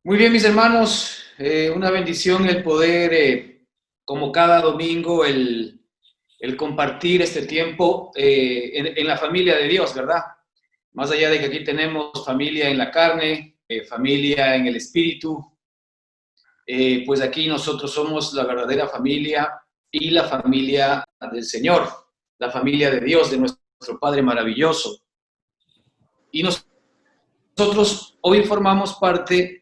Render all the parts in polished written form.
Muy bien, mis hermanos, una bendición el poder, como cada domingo, el compartir este tiempo en la familia de Dios, ¿verdad? Más allá de que aquí tenemos familia en la carne, familia en el espíritu, pues aquí nosotros somos la verdadera familia y la familia del Señor, la familia de Dios, de nuestro Padre maravilloso. Y nosotros hoy formamos parte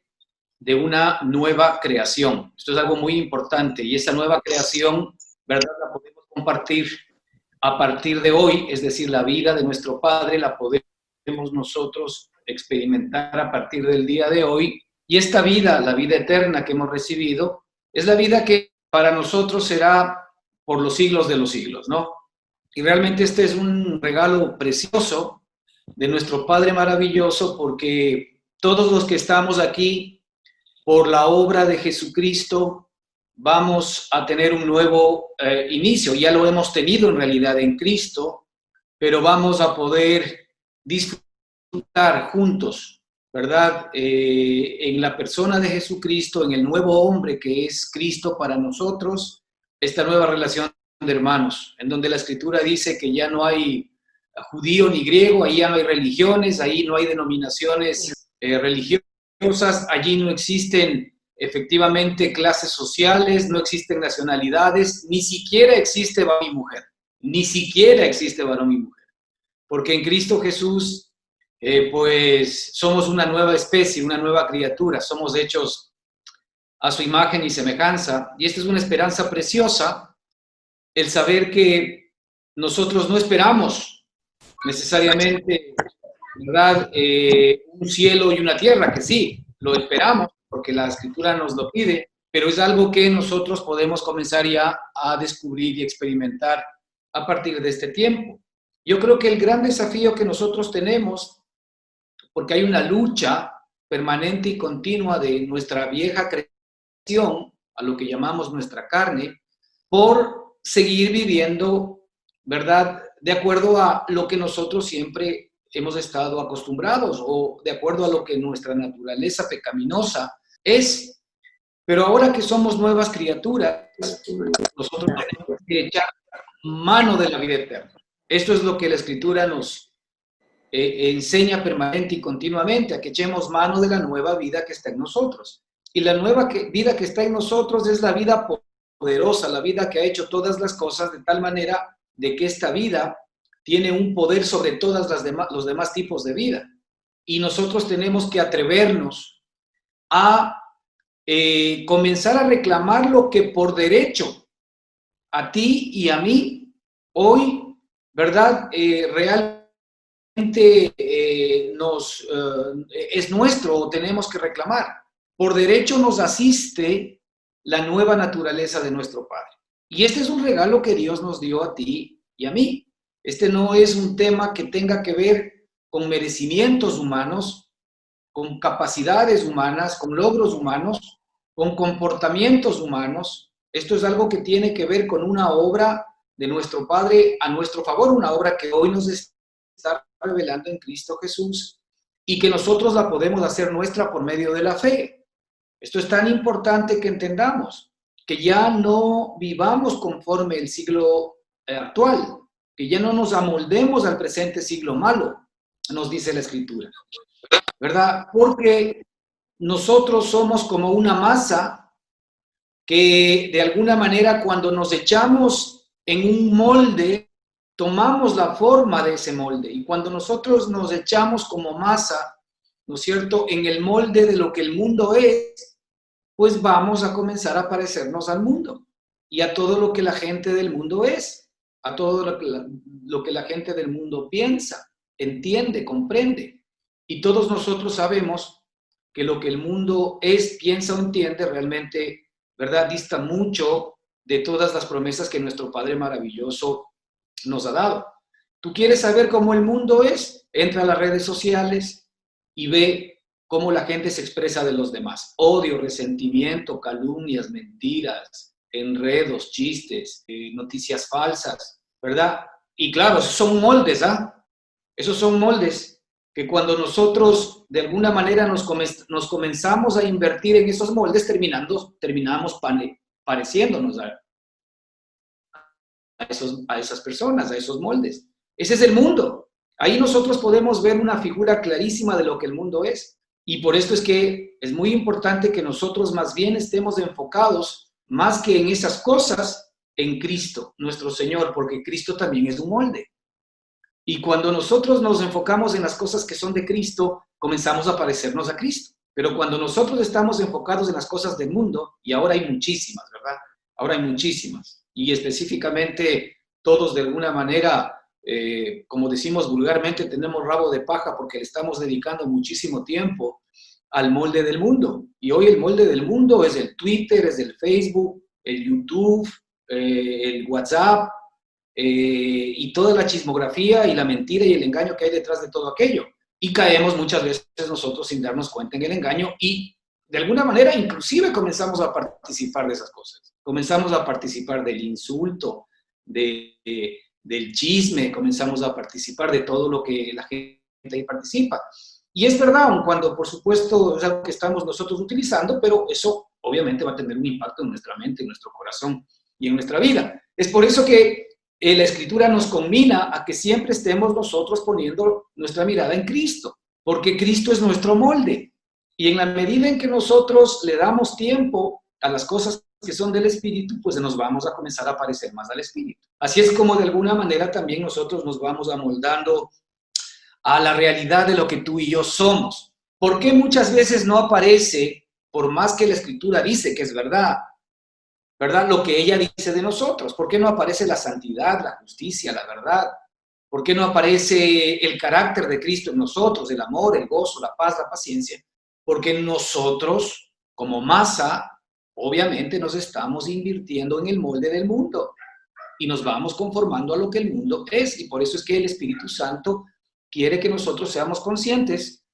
de una nueva creación. Esto es algo muy importante y esa nueva creación, ¿verdad? La podemos compartir a partir de hoy, es decir, la vida de nuestro Padre la podemos nosotros experimentar a partir del día de hoy y esta vida, la vida eterna que hemos recibido, es la vida que para nosotros será por los siglos de los siglos, ¿no? Y realmente este es un regalo precioso de nuestro Padre maravilloso porque todos los que estamos aquí por la obra de Jesucristo, vamos a tener un nuevo inicio. Ya lo hemos tenido en realidad en Cristo, pero vamos a poder disfrutar juntos, ¿verdad? En la persona de Jesucristo, en el nuevo hombre que es Cristo para nosotros, esta nueva relación de hermanos, en donde la Escritura dice que ya no hay judío ni griego, ahí ya no hay religiones, ahí no hay denominaciones religiosas, allí no existen efectivamente clases sociales, no existen nacionalidades, ni siquiera existe varón y mujer, ni siquiera existe varón y mujer, porque en Cristo Jesús, pues somos una nueva especie, una nueva criatura, somos hechos a su imagen y semejanza, y esta es una esperanza preciosa, el saber que nosotros no esperamos necesariamente, ¿verdad? Un cielo y una tierra, que sí, lo esperamos, porque la Escritura nos lo pide, pero es algo que nosotros podemos comenzar ya a descubrir y experimentar a partir de este tiempo. Yo creo que el gran desafío que nosotros tenemos, porque hay una lucha permanente y continua de nuestra vieja creación, a lo que llamamos nuestra carne, por seguir viviendo, ¿verdad? De acuerdo a lo que nosotros siempre hemos estado acostumbrados o de acuerdo a lo que nuestra naturaleza pecaminosa es. Pero ahora que somos nuevas criaturas, nosotros tenemos que echar mano de la vida eterna. Esto es lo que la Escritura nos enseña permanente y continuamente, a que echemos mano de la nueva vida que está en nosotros. Y la nueva vida que está en nosotros es la vida poderosa, la vida que ha hecho todas las cosas de tal manera de que esta vida tiene un poder sobre todos los demás tipos de vida. Y nosotros tenemos que atrevernos a comenzar a reclamar lo que por derecho a ti y a mí hoy, ¿verdad? Realmente es nuestro o tenemos que reclamar. Por derecho nos asiste la nueva naturaleza de nuestro Padre. Y este es un regalo que Dios nos dio a ti y a mí. Este no es un tema que tenga que ver con merecimientos humanos, con capacidades humanas, con logros humanos, con comportamientos humanos. Esto es algo que tiene que ver con una obra de nuestro Padre a nuestro favor, una obra que hoy nos está revelando en Cristo Jesús y que nosotros la podemos hacer nuestra por medio de la fe. Esto es tan importante que entendamos, que ya no vivamos conforme el siglo actual, que ya no nos amoldemos al presente siglo malo, nos dice la Escritura, ¿verdad? Porque nosotros somos como una masa que de alguna manera cuando nos echamos en un molde, tomamos la forma de ese molde. Y cuando nosotros nos echamos como masa, ¿no es cierto?, en el molde de lo que el mundo es, pues vamos a comenzar a parecernos al mundo y a todo lo que la gente del mundo es, a todo lo que la gente del mundo piensa, entiende, comprende. Y todos nosotros sabemos que lo que el mundo es, piensa o entiende realmente, ¿verdad?, dista mucho de todas las promesas que nuestro Padre maravilloso nos ha dado. ¿Tú quieres saber cómo el mundo es? Entra a las redes sociales y ve cómo la gente se expresa de los demás. Odio, resentimiento, calumnias, mentiras, enredos, chistes, noticias falsas, ¿verdad? Y claro, esos son moldes, ¿ah? Esos son moldes. que cuando nosotros de alguna manera nos comenzamos a invertir en esos moldes, terminamos pareciéndonos a esas personas, a esos moldes. Ese es el mundo. Ahí nosotros podemos ver una figura clarísima de lo que el mundo es. Y por esto es que es muy importante que nosotros más bien estemos enfocados, más que en esas cosas, en Cristo, nuestro Señor, porque Cristo también es un molde. Y cuando nosotros nos enfocamos en las cosas que son de Cristo, comenzamos a parecernos a Cristo. Pero cuando nosotros estamos enfocados en las cosas del mundo, y ahora hay muchísimas, ¿verdad? Ahora hay muchísimas. Y específicamente todos de alguna manera, como decimos vulgarmente, tenemos rabo de paja porque le estamos dedicando muchísimo tiempo al molde del mundo. Y hoy el molde del mundo es el Twitter, es el Facebook, el YouTube, el WhatsApp, y toda la chismografía y la mentira y el engaño que hay detrás de todo aquello. Y caemos muchas veces nosotros sin darnos cuenta en el engaño y de alguna manera inclusive comenzamos a participar de esas cosas. Comenzamos a participar del insulto, del chisme, comenzamos a participar de todo lo que la gente ahí participa. Y es verdad, aun cuando por supuesto es algo que estamos nosotros utilizando, pero eso obviamente va a tener un impacto en nuestra mente, en nuestro corazón y en nuestra vida. Es por eso que la Escritura nos conmina a que siempre estemos nosotros poniendo nuestra mirada en Cristo, porque Cristo es nuestro molde. Y en la medida en que nosotros le damos tiempo a las cosas que son del Espíritu, pues nos vamos a comenzar a parecer más al Espíritu. Así es como de alguna manera también nosotros nos vamos amoldando a la realidad de lo que tú y yo somos. ¿Por qué muchas veces no aparece, por más que la Escritura dice que es verdad, ¿verdad? Lo que ella dice de nosotros. ¿Por qué no aparece la santidad, la justicia, la verdad? ¿Por qué no aparece el carácter de Cristo en nosotros, el amor, el gozo, la paz, la paciencia? Porque nosotros, como masa, obviamente nos estamos invirtiendo en el molde del mundo y nos vamos conformando a lo que el mundo es. Y por eso es que el Espíritu Santo quiere que nosotros seamos conscientes,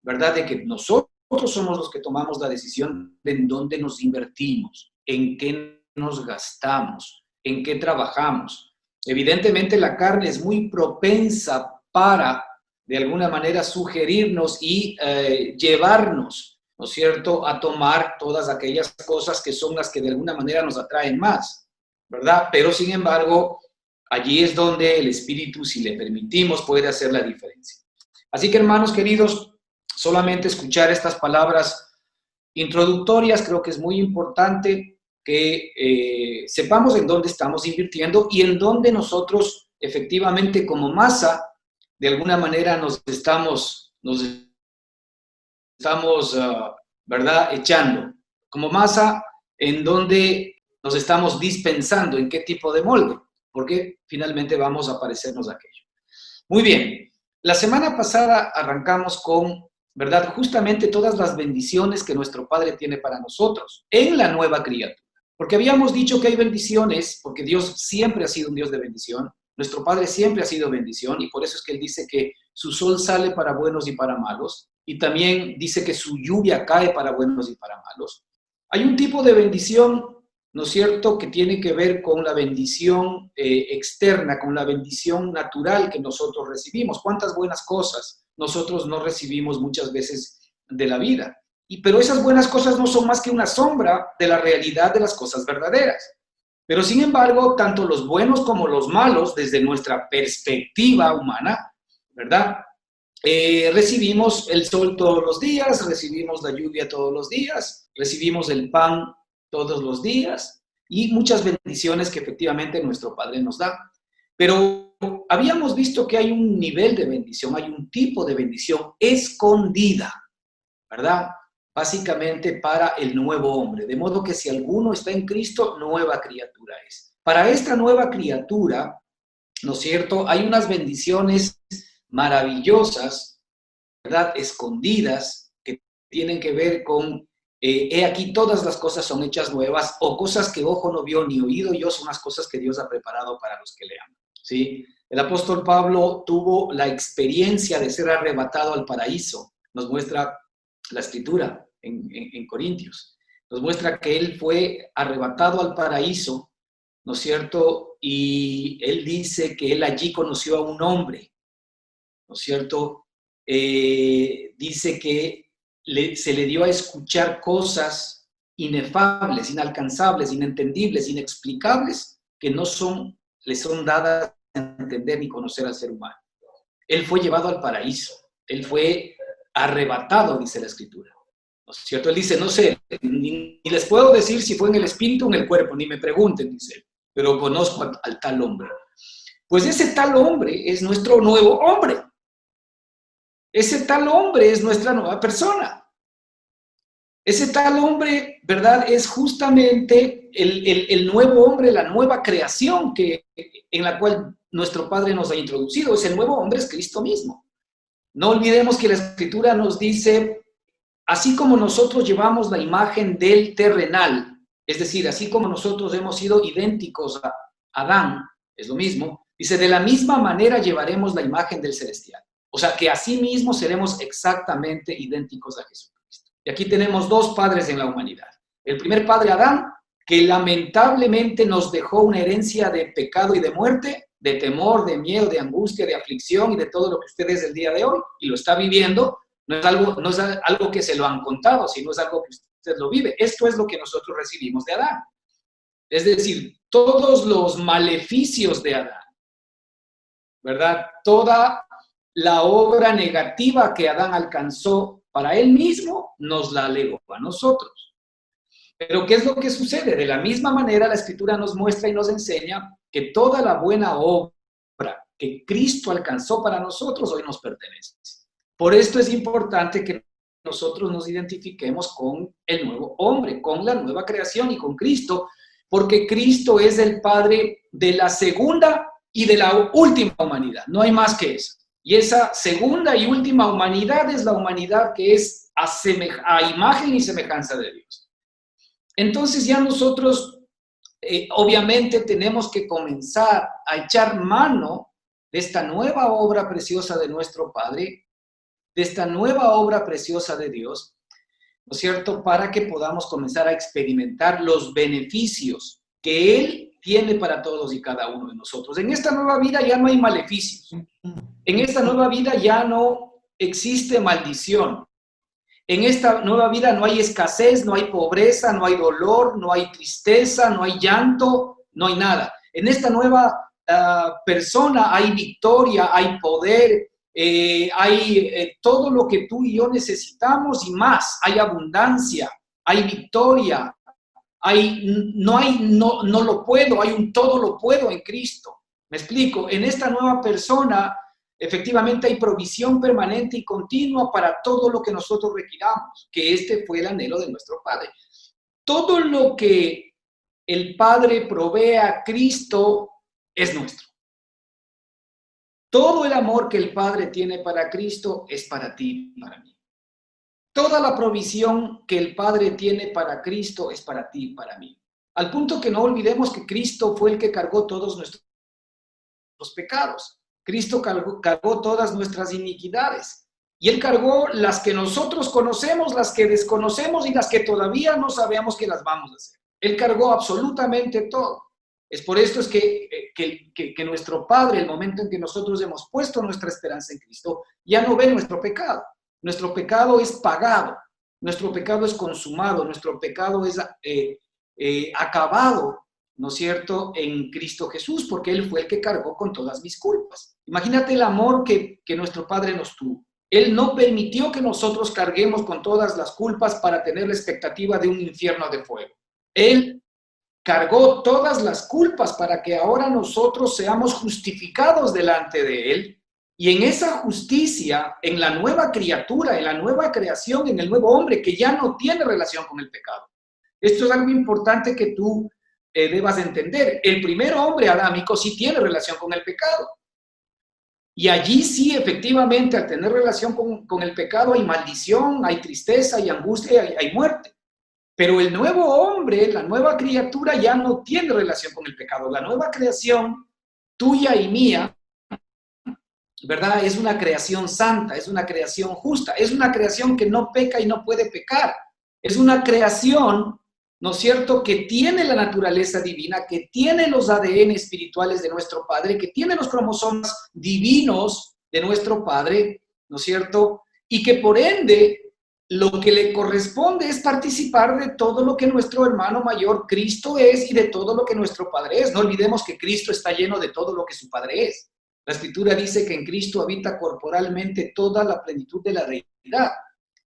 ¿verdad? De que nosotros somos los que tomamos la decisión de en dónde nos invertimos, en qué nos gastamos, en qué trabajamos. Evidentemente la carne es muy propensa para, de alguna manera, sugerirnos y llevarnos, ¿no es cierto?, a tomar todas aquellas cosas que son las que de alguna manera nos atraen más, ¿verdad? Pero sin embargo, allí es donde el Espíritu, si le permitimos, puede hacer la diferencia. Así que, hermanos queridos, solamente escuchar estas palabras introductorias creo que es muy importante que sepamos en dónde estamos invirtiendo y en dónde nosotros efectivamente como masa de alguna manera nos estamos ¿verdad?, echando. Como masa, en dónde nos estamos dispensando, en qué tipo de molde, porque finalmente vamos a parecernos a aquello. Muy bien, la semana pasada arrancamos con, ¿verdad?, justamente todas las bendiciones que nuestro Padre tiene para nosotros en la nueva criatura. Porque habíamos dicho que hay bendiciones, porque Dios siempre ha sido un Dios de bendición, nuestro Padre siempre ha sido bendición, y por eso es que Él dice que su sol sale para buenos y para malos, y también dice que su lluvia cae para buenos y para malos. Hay un tipo de bendición, ¿no es cierto?, que tiene que ver con la bendición externa, con la bendición natural que nosotros recibimos. ¿Cuántas buenas cosas nosotros no recibimos muchas veces de la vida? Pero esas buenas cosas no son más que una sombra de la realidad de las cosas verdaderas. Pero sin embargo, tanto los buenos como los malos, desde nuestra perspectiva humana, ¿verdad?, recibimos el sol todos los días, recibimos la lluvia todos los días, recibimos el pan todos los días y muchas bendiciones que efectivamente nuestro Padre nos da. Pero habíamos visto que hay un nivel de bendición, hay un tipo de bendición escondida, ¿verdad? Básicamente para el nuevo hombre. De modo que si alguno está en Cristo, nueva criatura es. Para esta nueva criatura, ¿no es cierto?, hay unas bendiciones maravillosas, ¿verdad?, escondidas, que tienen que ver con, he aquí todas las cosas son hechas nuevas, o cosas que ojo no vio ni oído yo, son las cosas que Dios ha preparado para los que le aman, ¿sí? El apóstol Pablo tuvo la experiencia de ser arrebatado al paraíso, nos muestra la Escritura en Corintios, nos muestra que él fue arrebatado al paraíso, ¿no es cierto?, y él dice que él allí conoció a un hombre, ¿no es cierto?, dice que se le dio a escuchar cosas inefables, inalcanzables, inentendibles, inexplicables, que le son dadas a entender ni conocer al ser humano. Él fue llevado al paraíso, él fue arrebatado, dice la Escritura. ¿No es cierto? Él dice, no sé, ni les puedo decir si fue en el espíritu o en el cuerpo, ni me pregunten, dice él, pero conozco al tal hombre. Pues ese tal hombre es nuestro nuevo hombre. Ese tal hombre es nuestra nueva persona. Ese tal hombre, ¿verdad? Es justamente el nuevo hombre, la nueva creación en la cual nuestro Padre nos ha introducido. Ese nuevo hombre es Cristo mismo. No olvidemos que la Escritura nos dice, así como nosotros llevamos la imagen del terrenal, es decir, así como nosotros hemos sido idénticos a Adán, es lo mismo, dice, de la misma manera llevaremos la imagen del celestial. O sea, que así mismo seremos exactamente idénticos a Jesucristo. Y aquí tenemos dos padres en la humanidad. El primer padre, Adán, que lamentablemente nos dejó una herencia de pecado y de muerte, de temor, de miedo, de angustia, de aflicción y de todo lo que usted es el día de hoy y lo está viviendo. No es algo que se lo han contado, sino es algo que usted lo vive. Esto es lo que nosotros recibimos de Adán. Es decir, todos los maleficios de Adán, ¿verdad? Toda la obra negativa que Adán alcanzó para él mismo, nos la legó a nosotros. Pero ¿qué es lo que sucede? De la misma manera, la Escritura nos muestra y nos enseña que toda la buena obra que Cristo alcanzó para nosotros hoy nos pertenece. Por esto es importante que nosotros nos identifiquemos con el nuevo hombre, con la nueva creación y con Cristo, porque Cristo es el Padre de la segunda y de la última humanidad. No hay más que eso. Y esa segunda y última humanidad es la humanidad que es a imagen y semejanza de Dios. Entonces ya nosotros obviamente tenemos que comenzar a echar mano de esta nueva obra preciosa de nuestro Padre, de esta nueva obra preciosa de Dios, ¿no es cierto?, para que podamos comenzar a experimentar los beneficios que Él tiene para todos y cada uno de nosotros. En esta nueva vida ya no hay maleficios. En esta nueva vida ya no existe maldición. En esta nueva vida no hay escasez, no hay pobreza, no hay dolor, no hay tristeza, no hay llanto, no hay nada. En esta nueva persona hay victoria, hay poder, hay todo lo que tú y yo necesitamos y más. Hay abundancia, hay victoria, no lo puedo, hay un todo lo puedo en Cristo. ¿Me explico? En esta nueva persona, efectivamente hay provisión permanente y continua para todo lo que nosotros requiramos, que este fue el anhelo de nuestro Padre. Todo lo que el Padre provee a Cristo es nuestro. Todo el amor que el Padre tiene para Cristo es para ti y para mí. Toda la provisión que el Padre tiene para Cristo es para ti y para mí. Al punto que no olvidemos que Cristo fue el que cargó todos nuestros pecados. Cristo cargó todas nuestras iniquidades. Y Él cargó las que nosotros conocemos, las que desconocemos y las que todavía no sabemos que las vamos a hacer. Él cargó absolutamente todo. Es por esto es que nuestro Padre, el momento en que nosotros hemos puesto nuestra esperanza en Cristo, ya no ve nuestro pecado. Nuestro pecado es pagado, nuestro pecado es consumado, nuestro pecado es acabado, ¿no es cierto?, en Cristo Jesús, porque Él fue el que cargó con todas mis culpas. Imagínate el amor que nuestro Padre nos tuvo. Él no permitió que nosotros carguemos con todas las culpas para tener la expectativa de un infierno de fuego. Él cargó todas las culpas para que ahora nosotros seamos justificados delante de Él. Y en esa justicia, en la nueva criatura, en la nueva creación, en el nuevo hombre que ya no tiene relación con el pecado. Esto es algo importante que tú debas entender. El primer hombre adámico sí tiene relación con el pecado. Y allí sí, efectivamente, al tener relación con el pecado hay maldición, hay tristeza, hay angustia, hay muerte. Pero el nuevo hombre, la nueva criatura ya no tiene relación con el pecado. La nueva creación tuya y mía, ¿verdad?, es una creación santa, es una creación justa, es una creación que no peca y no puede pecar. Es una creación, ¿no es cierto?, que tiene la naturaleza divina, que tiene los ADN espirituales de nuestro Padre, que tiene los cromosomas divinos de nuestro Padre, ¿no es cierto? Y que por ende lo que le corresponde es participar de todo lo que nuestro hermano mayor Cristo es y de todo lo que nuestro Padre es. No olvidemos que Cristo está lleno de todo lo que su Padre es. La Escritura dice que en Cristo habita corporalmente toda la plenitud de la deidad.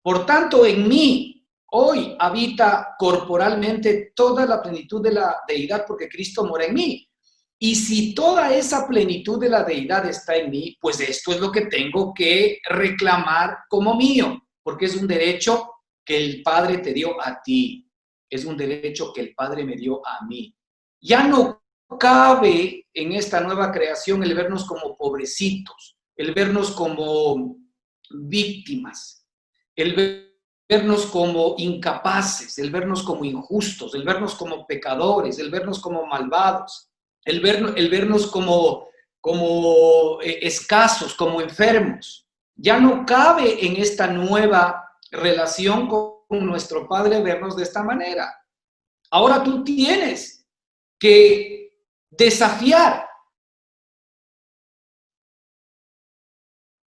Por tanto, en mí hoy habita corporalmente toda la plenitud de la deidad porque Cristo mora en mí. Y si toda esa plenitud de la deidad está en mí, pues esto es lo que tengo que reclamar como mío, porque es un derecho que el Padre te dio a ti, es un derecho que el Padre me dio a mí. Ya no cabe en esta nueva creación el vernos como pobrecitos, el vernos como víctimas, el vernos como incapaces, el vernos como injustos, el vernos como pecadores, el vernos como malvados. El vernos como escasos, como enfermos. Ya no cabe en esta nueva relación con nuestro Padre vernos de esta manera. Ahora tú tienes que desafiar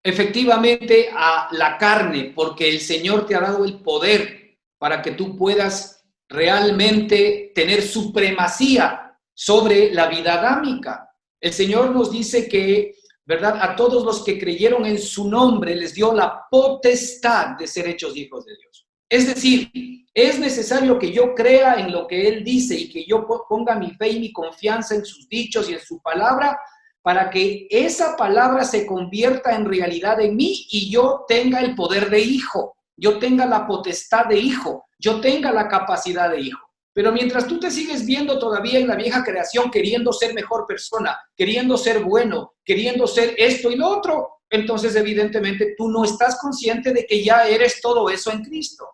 efectivamente a la carne, porque el Señor te ha dado el poder para que tú puedas realmente tener supremacía sobre la vida adámica. El Señor nos dice que, ¿verdad? A todos los que creyeron en su nombre les dio la potestad de ser hechos hijos de Dios. Es decir, es necesario que yo crea en lo que Él dice y que yo ponga mi fe y mi confianza en sus dichos y en su palabra para que esa palabra se convierta en realidad en mí y yo tenga el poder de hijo, yo tenga la potestad de hijo, yo tenga la capacidad de hijo. Pero mientras tú te sigues viendo todavía en la vieja creación queriendo ser mejor persona, queriendo ser bueno, queriendo ser esto y lo otro, entonces evidentemente tú no estás consciente de que ya eres todo eso en Cristo.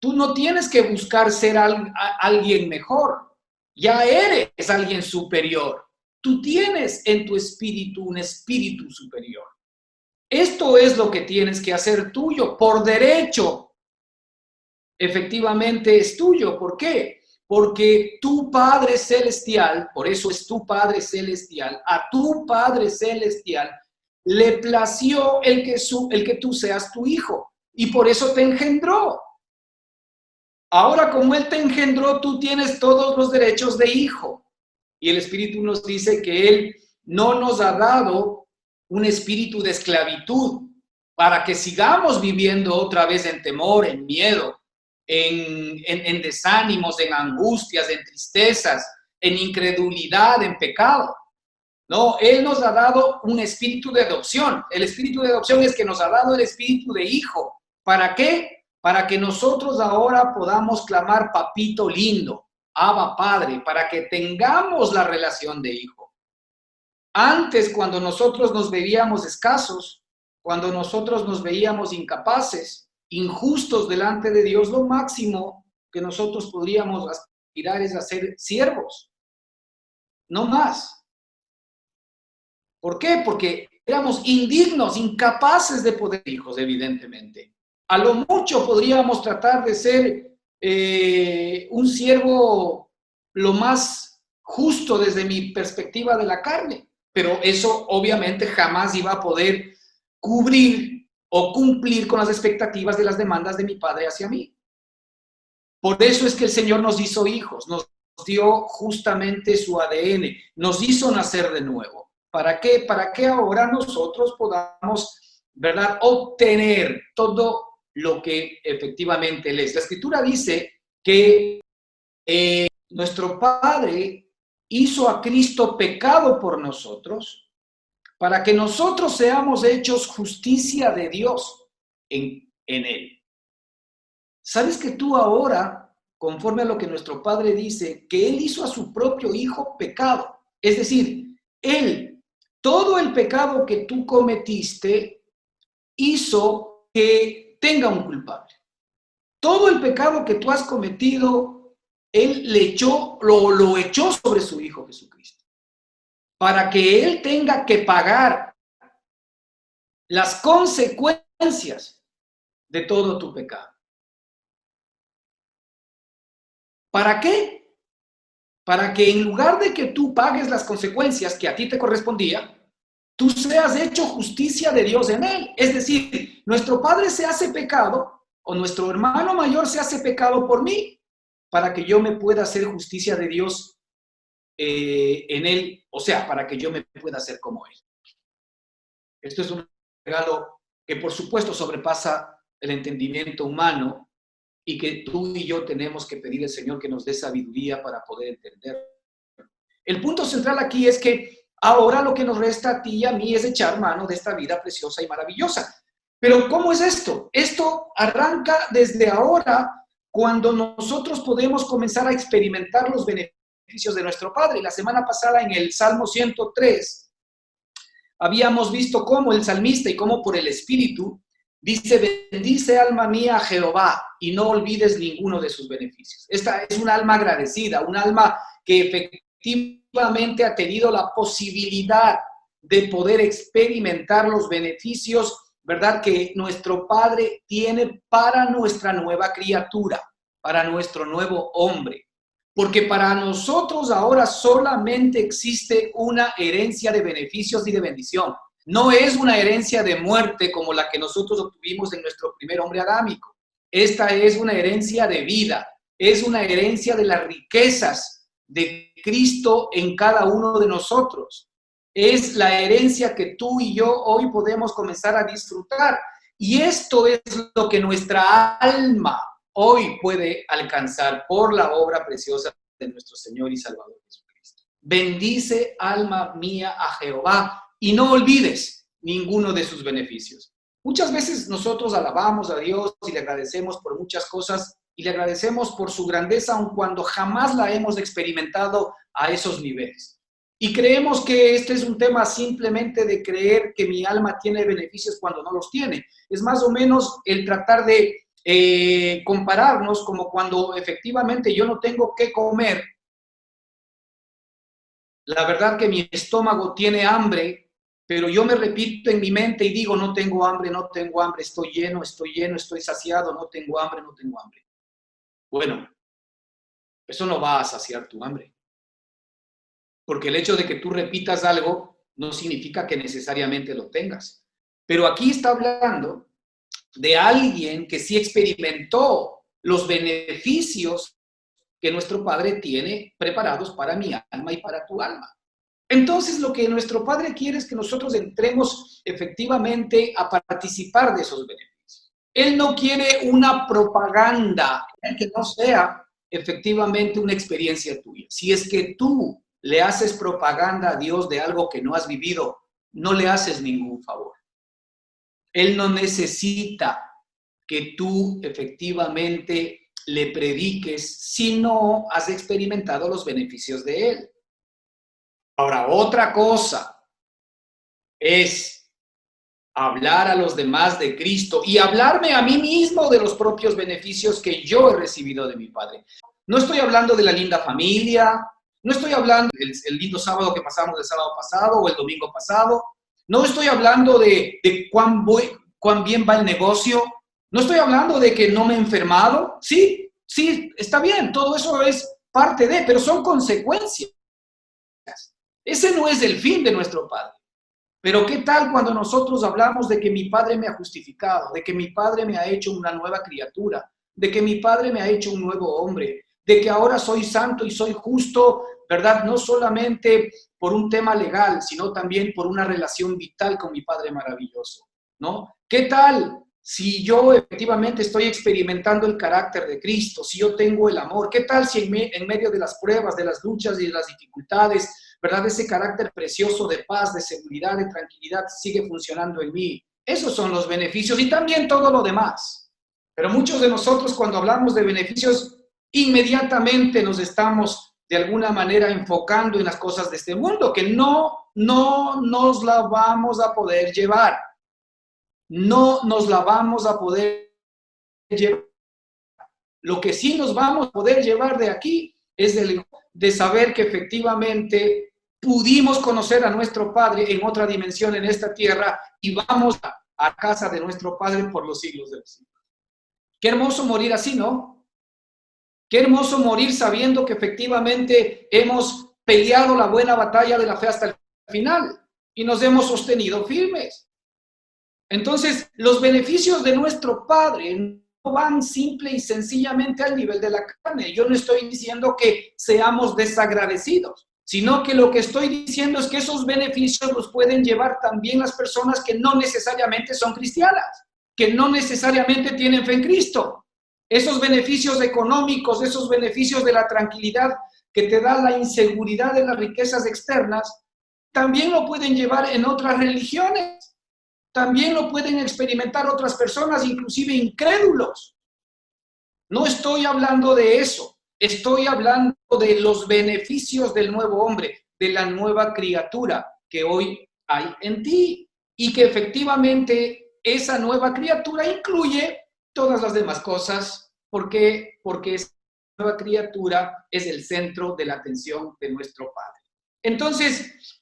Tú no tienes que buscar ser alguien mejor, ya eres alguien superior. Tú tienes en tu espíritu un espíritu superior. Esto es lo que tienes que hacer tuyo por derecho. Efectivamente es tuyo. ¿Por qué? Porque tu Padre Celestial, por eso es tu Padre Celestial, a tu Padre Celestial le plació el que tú seas tu hijo y por eso te engendró. Ahora, como Él te engendró, tú tienes todos los derechos de hijo. Y el Espíritu nos dice que Él no nos ha dado un espíritu de esclavitud para que sigamos viviendo otra vez en temor, en miedo, en desánimos, en angustias, en tristezas, en incredulidad, en pecado. No, Él nos ha dado un espíritu de adopción. El espíritu de adopción es que nos ha dado el espíritu de hijo. ¿Para qué? Para que nosotros ahora podamos clamar papito lindo, Abba Padre, para que tengamos la relación de hijo. Antes, cuando nosotros nos veíamos escasos, cuando nosotros nos veíamos incapaces, injustos delante de Dios, lo máximo que nosotros podríamos aspirar es a ser siervos, no más. ¿Por qué? Porque éramos indignos, incapaces de poder hijos, evidentemente. A lo mucho podríamos tratar de ser un siervo lo más justo desde mi perspectiva de la carne, pero eso obviamente jamás iba a poder cubrir o cumplir con las expectativas de las demandas de mi padre hacia mí. Por eso es que el Señor nos hizo hijos, nos dio justamente su ADN, nos hizo nacer de nuevo. ¿Para qué? Para que ahora nosotros podamos, ¿verdad?, obtener todo lo que efectivamente Él es. La Escritura dice que nuestro Padre hizo a Cristo pecado por nosotros para que nosotros seamos hechos justicia de Dios en Él. ¿Sabes que tú ahora, conforme a lo que nuestro Padre dice, que Él hizo a su propio Hijo pecado? Es decir, Él, todo el pecado que tú cometiste, hizo que tenga un culpable. Todo el pecado que tú has cometido, Él lo echó sobre su Hijo Jesucristo, para que Él tenga que pagar las consecuencias de todo tu pecado. ¿Para qué? Para que en lugar de que tú pagues las consecuencias que a ti te correspondía, tú seas hecho justicia de Dios en él. Es decir, nuestro padre se hace pecado, o nuestro hermano mayor se hace pecado por mí, para que yo me pueda hacer justicia de Dios en él, o sea, para que yo me pueda hacer como él. Esto es un regalo que por supuesto sobrepasa el entendimiento humano y que tú y yo tenemos que pedir al Señor que nos dé sabiduría para poder entender. El punto central aquí es que ahora lo que nos resta a ti y a mí es echar mano de esta vida preciosa y maravillosa. Pero ¿cómo es esto? Esto arranca desde ahora, cuando nosotros podemos comenzar a experimentar los beneficios de nuestro Padre. La semana pasada en el Salmo 103 habíamos visto cómo el salmista y cómo por el Espíritu dice: bendice alma mía a Jehová y no olvides ninguno de sus beneficios. Esta es un alma agradecida, un alma que efectivamente ha tenido la posibilidad de poder experimentar los beneficios, ¿verdad?, que nuestro Padre tiene para nuestra nueva criatura, para nuestro nuevo hombre. Porque para nosotros ahora solamente existe una herencia de beneficios y de bendición. No es una herencia de muerte como la que nosotros obtuvimos en nuestro primer hombre adámico. Esta es una herencia de vida, es una herencia de las riquezas de Cristo en cada uno de nosotros. Es la herencia que tú y yo hoy podemos comenzar a disfrutar. Y esto es lo que nuestra alma hoy puede alcanzar por la obra preciosa de nuestro Señor y Salvador Jesucristo. Bendice, alma mía, a Jehová y no olvides ninguno de sus beneficios. Muchas veces nosotros alabamos a Dios y le agradecemos por muchas cosas y le agradecemos por su grandeza, aun cuando jamás la hemos experimentado a esos niveles. Y creemos que este es un tema simplemente de creer que mi alma tiene beneficios cuando no los tiene. Es más o menos el tratar de compararnos como cuando efectivamente yo no tengo qué comer. La verdad que mi estómago tiene hambre, pero yo me repito en mi mente y digo: no tengo hambre, no tengo hambre, estoy lleno, estoy saciado, no tengo hambre, no tengo hambre. Bueno, eso no va a saciar tu hambre. Porque el hecho de que tú repitas algo no significa que necesariamente lo tengas. Pero aquí está hablando de alguien que sí experimentó los beneficios que nuestro Padre tiene preparados para mi alma y para tu alma. Entonces, lo que nuestro Padre quiere es que nosotros entremos efectivamente a participar de esos beneficios. Él no quiere una propaganda que no sea efectivamente una experiencia tuya. Si es que tú le haces propaganda a Dios de algo que no has vivido, no le haces ningún favor. Él no necesita que tú efectivamente le prediques si no has experimentado los beneficios de él. Ahora, otra cosa es hablar a los demás de Cristo y hablarme a mí mismo de los propios beneficios que yo he recibido de mi Padre. No estoy hablando de la linda familia, no estoy hablando del lindo sábado que pasamos el sábado pasado o el domingo pasado, no estoy hablando de cuán bien va el negocio, no estoy hablando de que no me he enfermado. Sí, está bien, todo eso es parte de, pero son consecuencias. Ese no es el fin de nuestro Padre. Pero ¿qué tal cuando nosotros hablamos de que mi Padre me ha justificado, de que mi Padre me ha hecho una nueva criatura, de que mi Padre me ha hecho un nuevo hombre, de que ahora soy santo y soy justo, ¿verdad? No solamente por un tema legal, sino también por una relación vital con mi Padre maravilloso, ¿no? ¿Qué tal si yo efectivamente estoy experimentando el carácter de Cristo, si yo tengo el amor? ¿Qué tal si en medio de las pruebas, de las luchas y de las dificultades, ¿verdad?, ese carácter precioso de paz, de seguridad, de tranquilidad sigue funcionando en mí? Esos son los beneficios y también todo lo demás. Pero muchos de nosotros, cuando hablamos de beneficios, inmediatamente nos estamos de alguna manera enfocando en las cosas de este mundo, que no nos la vamos a poder llevar. No nos la vamos a poder llevar. Lo que sí nos vamos a poder llevar de aquí es de saber que efectivamente pudimos conocer a nuestro Padre en otra dimensión en esta tierra y vamos a casa de nuestro Padre por los siglos de los siglos. Qué hermoso morir así, ¿no? Qué hermoso morir sabiendo que efectivamente hemos peleado la buena batalla de la fe hasta el final. y nos hemos sostenido firmes. Entonces, los beneficios de nuestro Padre no van simple y sencillamente al nivel de la carne. Yo no estoy diciendo que seamos desagradecidos, sino que lo que estoy diciendo es que esos beneficios los pueden llevar también las personas que no necesariamente son cristianas, que no necesariamente tienen fe en Cristo. Esos beneficios económicos, esos beneficios de la tranquilidad que te da la inseguridad de las riquezas externas, también lo pueden llevar en otras religiones. También lo pueden experimentar otras personas, inclusive incrédulos. No estoy hablando de eso. Estoy hablando de los beneficios del nuevo hombre, de la nueva criatura que hoy hay en ti. Y que efectivamente esa nueva criatura incluye todas las demás cosas. ¿Por qué? Porque esa nueva criatura es el centro de la atención de nuestro Padre. Entonces,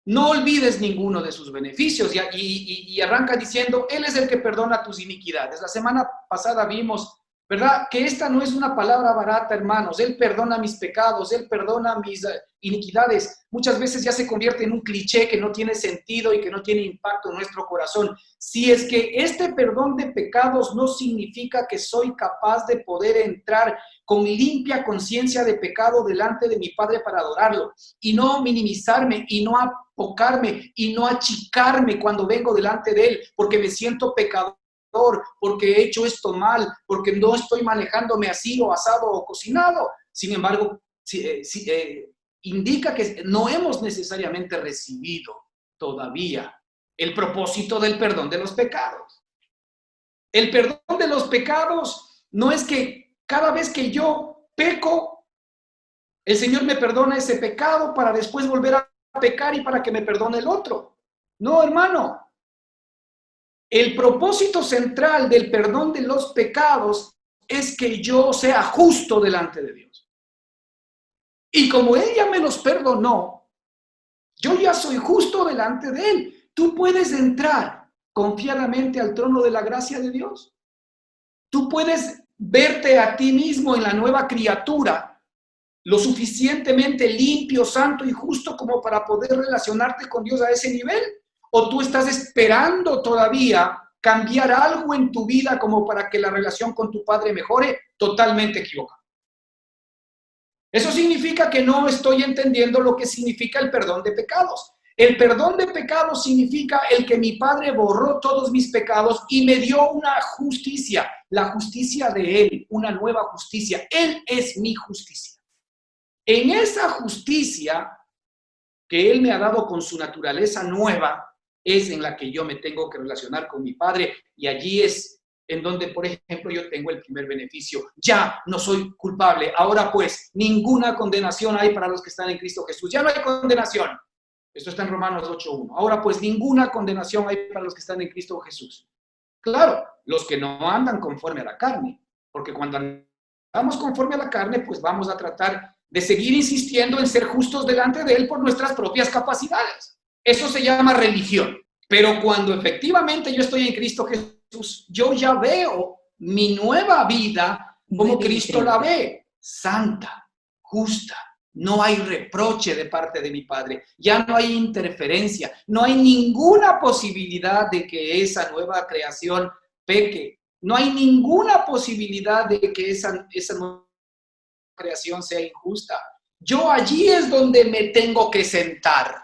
no olvides ninguno de sus beneficios y arranca diciendo, Él es el que perdona tus iniquidades. La semana pasada vimos, ¿verdad? Que esta no es una palabra barata, hermanos. Él perdona mis pecados, Él perdona mis iniquidades. Muchas veces ya se convierte en un cliché que no tiene sentido y que no tiene impacto en nuestro corazón. Si es que este perdón de pecados no significa que soy capaz de poder entrar con limpia conciencia de pecado delante de mi Padre para adorarlo, y no minimizarme, y no apocarme, y no achicarme cuando vengo delante de Él, porque me siento pecador, porque he hecho esto mal, porque no estoy manejándome así, o asado, o cocinado. Sin embargo, indica que no hemos necesariamente recibido todavía el propósito del perdón de los pecados. El perdón de los pecados no es que cada vez que yo peco, el Señor me perdona ese pecado para después volver a pecar y para que me perdone el otro. No, hermano. El propósito central del perdón de los pecados es que yo sea justo delante de Dios. Y como Él ya me los perdonó, yo ya soy justo delante de Él. Tú puedes entrar confiadamente al trono de la gracia de Dios. Tú puedes verte a ti mismo en la nueva criatura, lo suficientemente limpio, santo y justo como para poder relacionarte con Dios a ese nivel. ¿O tú estás esperando todavía cambiar algo en tu vida como para que la relación con tu Padre mejore? Totalmente equivocado. Eso significa que no estoy entendiendo lo que significa el perdón de pecados. El perdón de pecados significa el que mi Padre borró todos mis pecados y me dio una justicia, la justicia de Él, una nueva justicia. Él es mi justicia. En esa justicia que Él me ha dado con su naturaleza nueva, es en la que yo me tengo que relacionar con mi Padre, y allí es en donde, por ejemplo, yo tengo el primer beneficio. Ya no soy culpable. Ahora pues, ninguna condenación hay para los que están en Cristo Jesús. Ya no hay condenación. Esto está en Romanos 8:1. Ahora pues, ninguna condenación hay para los que están en Cristo Jesús. Claro, los que no andan conforme a la carne, porque cuando andamos conforme a la carne, pues vamos a tratar de seguir insistiendo en ser justos delante de Él por nuestras propias capacidades. Eso se llama religión. Pero cuando efectivamente yo estoy en Cristo Jesús, yo ya veo mi nueva vida como Cristo la ve, santa, justa. No hay reproche de parte de mi Padre, ya no hay interferencia, no hay ninguna posibilidad de que esa nueva creación peque, no hay ninguna posibilidad de que esa nueva creación sea injusta. Yo allí es donde me tengo que sentar,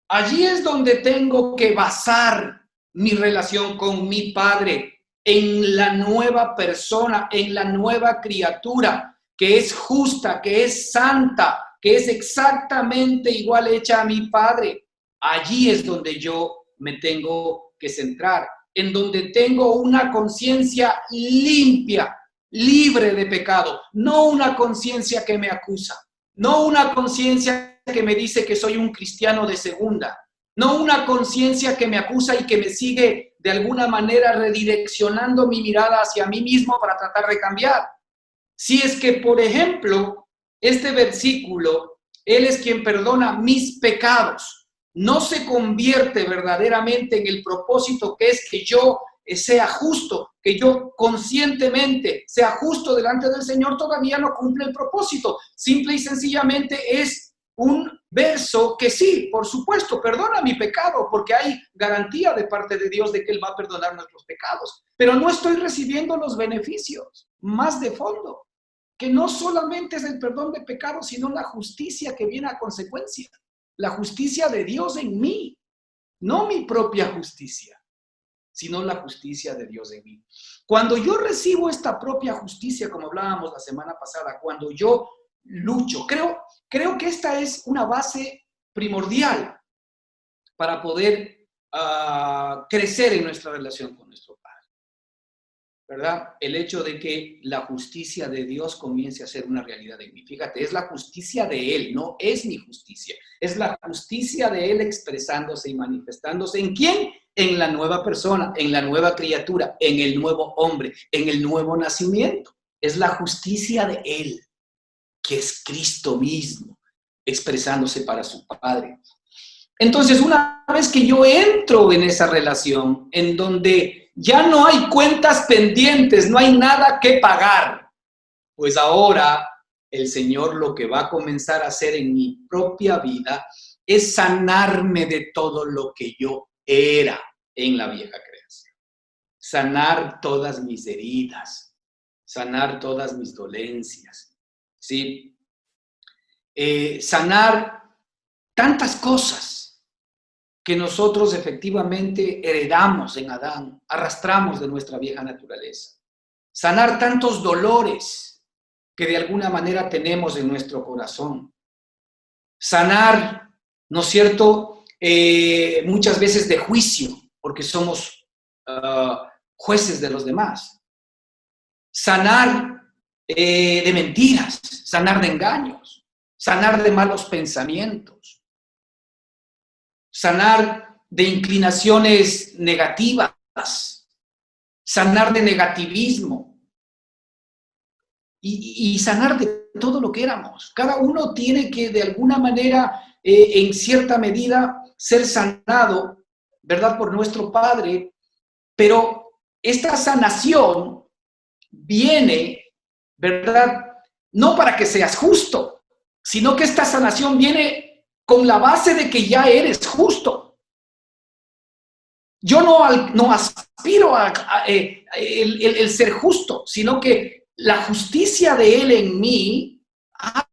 allí es donde tengo que basar mi relación con mi Padre, en la nueva persona, en la nueva criatura, que es justa, que es santa, que es exactamente igual hecha a mi Padre. Allí es donde yo me tengo que centrar, en donde tengo una conciencia limpia, libre de pecado, no una conciencia que me acusa, no una conciencia que me dice que soy un cristiano de segunda, no una conciencia que me acusa y que me sigue de alguna manera redireccionando mi mirada hacia mí mismo para tratar de cambiar. Si es que, por ejemplo, este versículo, Él es quien perdona mis pecados, no se convierte verdaderamente en el propósito que es que yo sea justo, que yo conscientemente sea justo delante del Señor, todavía no cumple el propósito. Simple y sencillamente es un verso que sí, por supuesto, perdona mi pecado, porque hay garantía de parte de Dios de que Él va a perdonar nuestros pecados, pero no estoy recibiendo los beneficios más de fondo, que no solamente es el perdón de pecados, sino la justicia que viene a consecuencia, la justicia de Dios en mí, no mi propia justicia, sino la justicia de Dios en mí. Cuando yo recibo esta propia justicia, como hablábamos la semana pasada, cuando yo lucho, creo que esta es una base primordial para poder crecer en nuestra relación con nuestro Padre, ¿verdad? El hecho de que la justicia de Dios comience a ser una realidad en mí. Fíjate, es la justicia de Él, no es mi justicia. Es la justicia de Él expresándose y manifestándose. ¿En quién? En la nueva persona, en la nueva criatura, en el nuevo hombre, en el nuevo nacimiento. Es la justicia de Él, que es Cristo mismo, expresándose para su Padre. Entonces, una vez que yo entro en esa relación, en donde ya no hay cuentas pendientes, no hay nada que pagar, pues ahora el Señor lo que va a comenzar a hacer en mi propia vida es sanarme de todo lo que yo era en la vieja creación. Sanar todas mis heridas, sanar todas mis dolencias, ¿sí? Sanar tantas cosas que nosotros efectivamente heredamos en Adán, arrastramos de nuestra vieja naturaleza. Sanar tantos dolores que de alguna manera tenemos en nuestro corazón. Sanar, ¿no es cierto?, muchas veces de juicio, porque somos jueces de los demás. Sanar de mentiras, sanar de engaños, sanar de malos pensamientos. Sanar de inclinaciones negativas, sanar de negativismo y sanar de todo lo que éramos. Cada uno tiene que de alguna manera, en cierta medida, ser sanado, ¿verdad?, por nuestro Padre, pero esta sanación viene, ¿verdad?, no para que seas justo, sino que esta sanación viene con la base de que ya eres justo. Yo no aspiro a el ser justo, sino que la justicia de Él en mí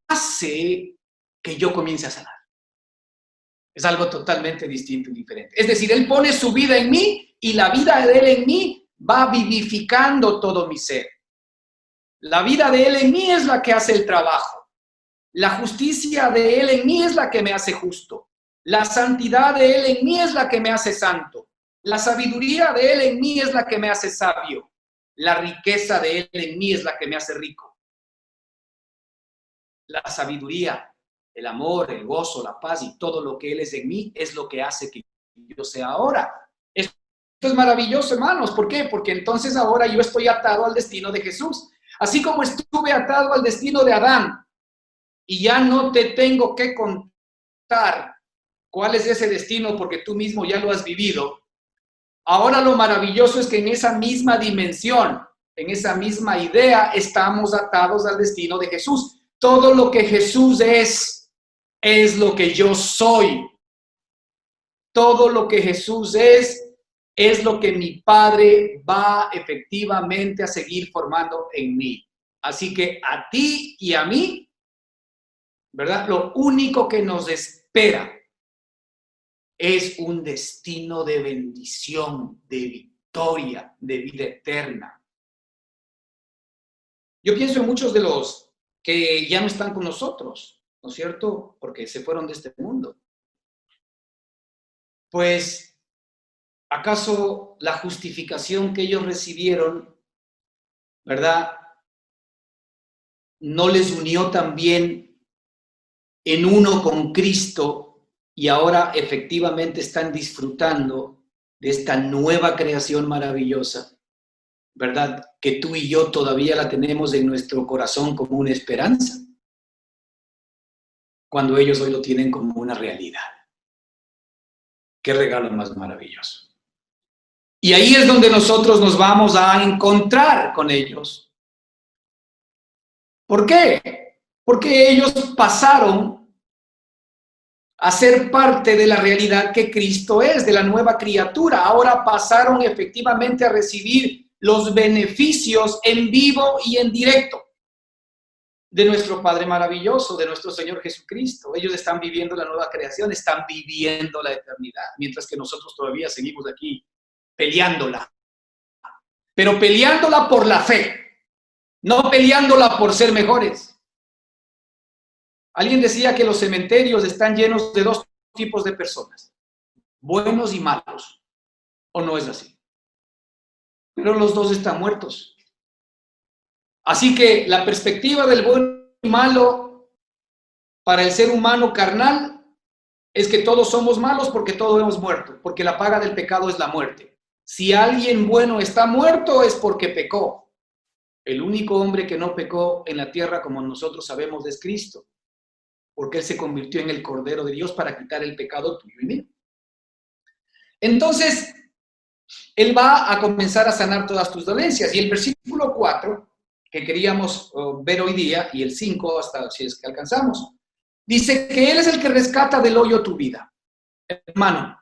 hace que yo comience a sanar. Es algo totalmente distinto y diferente. Es decir, Él pone su vida en mí y la vida de Él en mí va vivificando todo mi ser. La vida de Él en mí es la que hace el trabajo. La justicia de Él en mí es la que me hace justo. La santidad de Él en mí es la que me hace santo. La sabiduría de Él en mí es la que me hace sabio. La riqueza de Él en mí es la que me hace rico. La sabiduría, el amor, el gozo, la paz y todo lo que Él es en mí es lo que hace que yo sea ahora. Esto es maravilloso, hermanos. ¿Por qué? Porque entonces ahora yo estoy atado al destino de Jesús. Así como estuve atado al destino de Adán, y ya no te tengo que contar cuál es ese destino porque tú mismo ya lo has vivido. Ahora lo maravilloso es que en esa misma dimensión, en esa misma idea, estamos atados al destino de Jesús. Todo lo que Jesús es lo que yo soy. Todo lo que Jesús es lo que mi Padre va efectivamente a seguir formando en mí. Así que a ti y a mí, ¿verdad?, lo único que nos espera es un destino de bendición, de victoria, de vida eterna. Yo pienso en muchos de los que ya no están con nosotros, ¿no es cierto?, porque se fueron de este mundo. Pues, ¿acaso la justificación que ellos recibieron, ¿verdad?, no les unió también en uno con Cristo y ahora efectivamente están disfrutando de esta nueva creación maravillosa, ¿verdad?, que tú y yo todavía la tenemos en nuestro corazón como una esperanza, cuando ellos hoy lo tienen como una realidad. ¡Qué regalo más maravilloso! Y ahí es donde nosotros nos vamos a encontrar con ellos. ¿Por qué? Porque ellos pasaron a ser parte de la realidad que Cristo es, de la nueva criatura. Ahora pasaron efectivamente a recibir los beneficios en vivo y en directo de nuestro Padre maravilloso, de nuestro Señor Jesucristo. Ellos están viviendo la nueva creación, están viviendo la eternidad, mientras que nosotros todavía seguimos aquí peleándola, pero peleándola por la fe, no peleándola por ser mejores. Alguien decía que los cementerios están llenos de dos tipos de personas, buenos y malos, ¿o no es así? Pero los dos están muertos. Así que la perspectiva del bueno y malo para el ser humano carnal es que todos somos malos porque todos hemos muerto, porque la paga del pecado es la muerte. Si alguien bueno está muerto es porque pecó. El único hombre que no pecó en la tierra, como nosotros sabemos, es Cristo, porque Él se convirtió en el Cordero de Dios para quitar el pecado tuyo y mío. Entonces, Él va a comenzar a sanar todas tus dolencias. Y el versículo 4, que queríamos ver hoy día, y el 5, hasta si es que alcanzamos, dice que Él es el que rescata del hoyo tu vida. Hermano,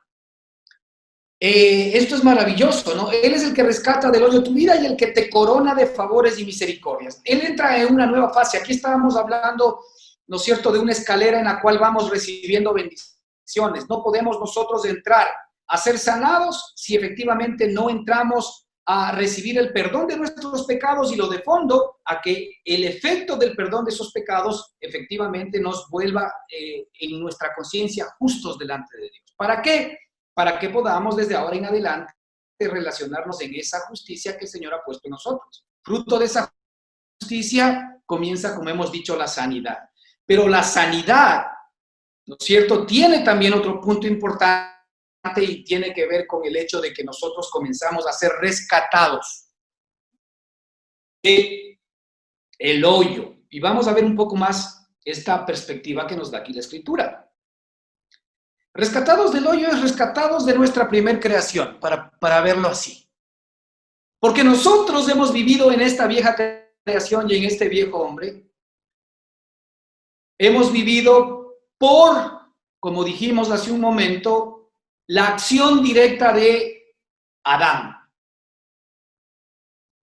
esto es maravilloso, ¿no? Él es el que rescata del hoyo tu vida y el que te corona de favores y misericordias. Él entra en una nueva fase. Aquí estábamos hablando, ¿no es cierto?, de una escalera en la cual vamos recibiendo bendiciones. No podemos nosotros entrar a ser sanados si efectivamente no entramos a recibir el perdón de nuestros pecados y lo de fondo, a que el efecto del perdón de esos pecados efectivamente nos vuelva en nuestra conciencia justos delante de Dios. ¿Para qué? Para que podamos desde ahora en adelante relacionarnos en esa justicia que el Señor ha puesto en nosotros. Fruto de esa justicia comienza, como hemos dicho, la sanidad. Pero la sanidad, ¿no es cierto?, tiene también otro punto importante y tiene que ver con el hecho de que nosotros comenzamos a ser rescatados del hoyo. Y vamos a ver un poco más esta perspectiva que nos da aquí la Escritura. Rescatados del hoyo es rescatados de nuestra primer creación, para verlo así. Porque nosotros hemos vivido en esta vieja creación y en este viejo hombre. Hemos vivido por, como dijimos hace un momento, la acción directa de Adán.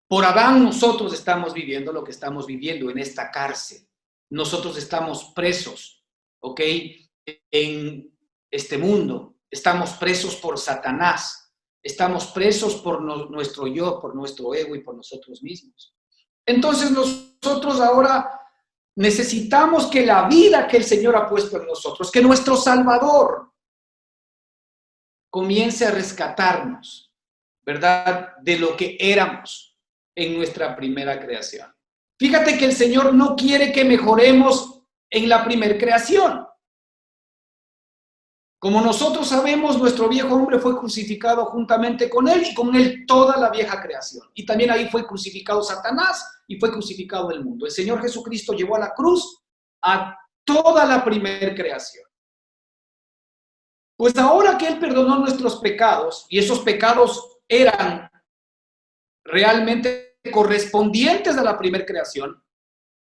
Por Adán nosotros estamos viviendo lo que estamos viviendo en esta cárcel. Nosotros estamos presos, ¿ok?, en este mundo. Estamos presos por Satanás. Estamos presos por nuestro yo, por nuestro ego y por nosotros mismos. Entonces nosotros ahora necesitamos que la vida que el Señor ha puesto en nosotros, que nuestro Salvador comience a rescatarnos, ¿verdad?, de lo que éramos en nuestra primera creación. Fíjate que el Señor no quiere que mejoremos en la primera creación. Como nosotros sabemos, nuestro viejo hombre fue crucificado juntamente con Él y con Él toda la vieja creación. Y también ahí fue crucificado Satanás y fue crucificado el mundo. El Señor Jesucristo llevó a la cruz a toda la primera creación. Pues ahora que Él perdonó nuestros pecados, y esos pecados eran realmente correspondientes a la primera creación,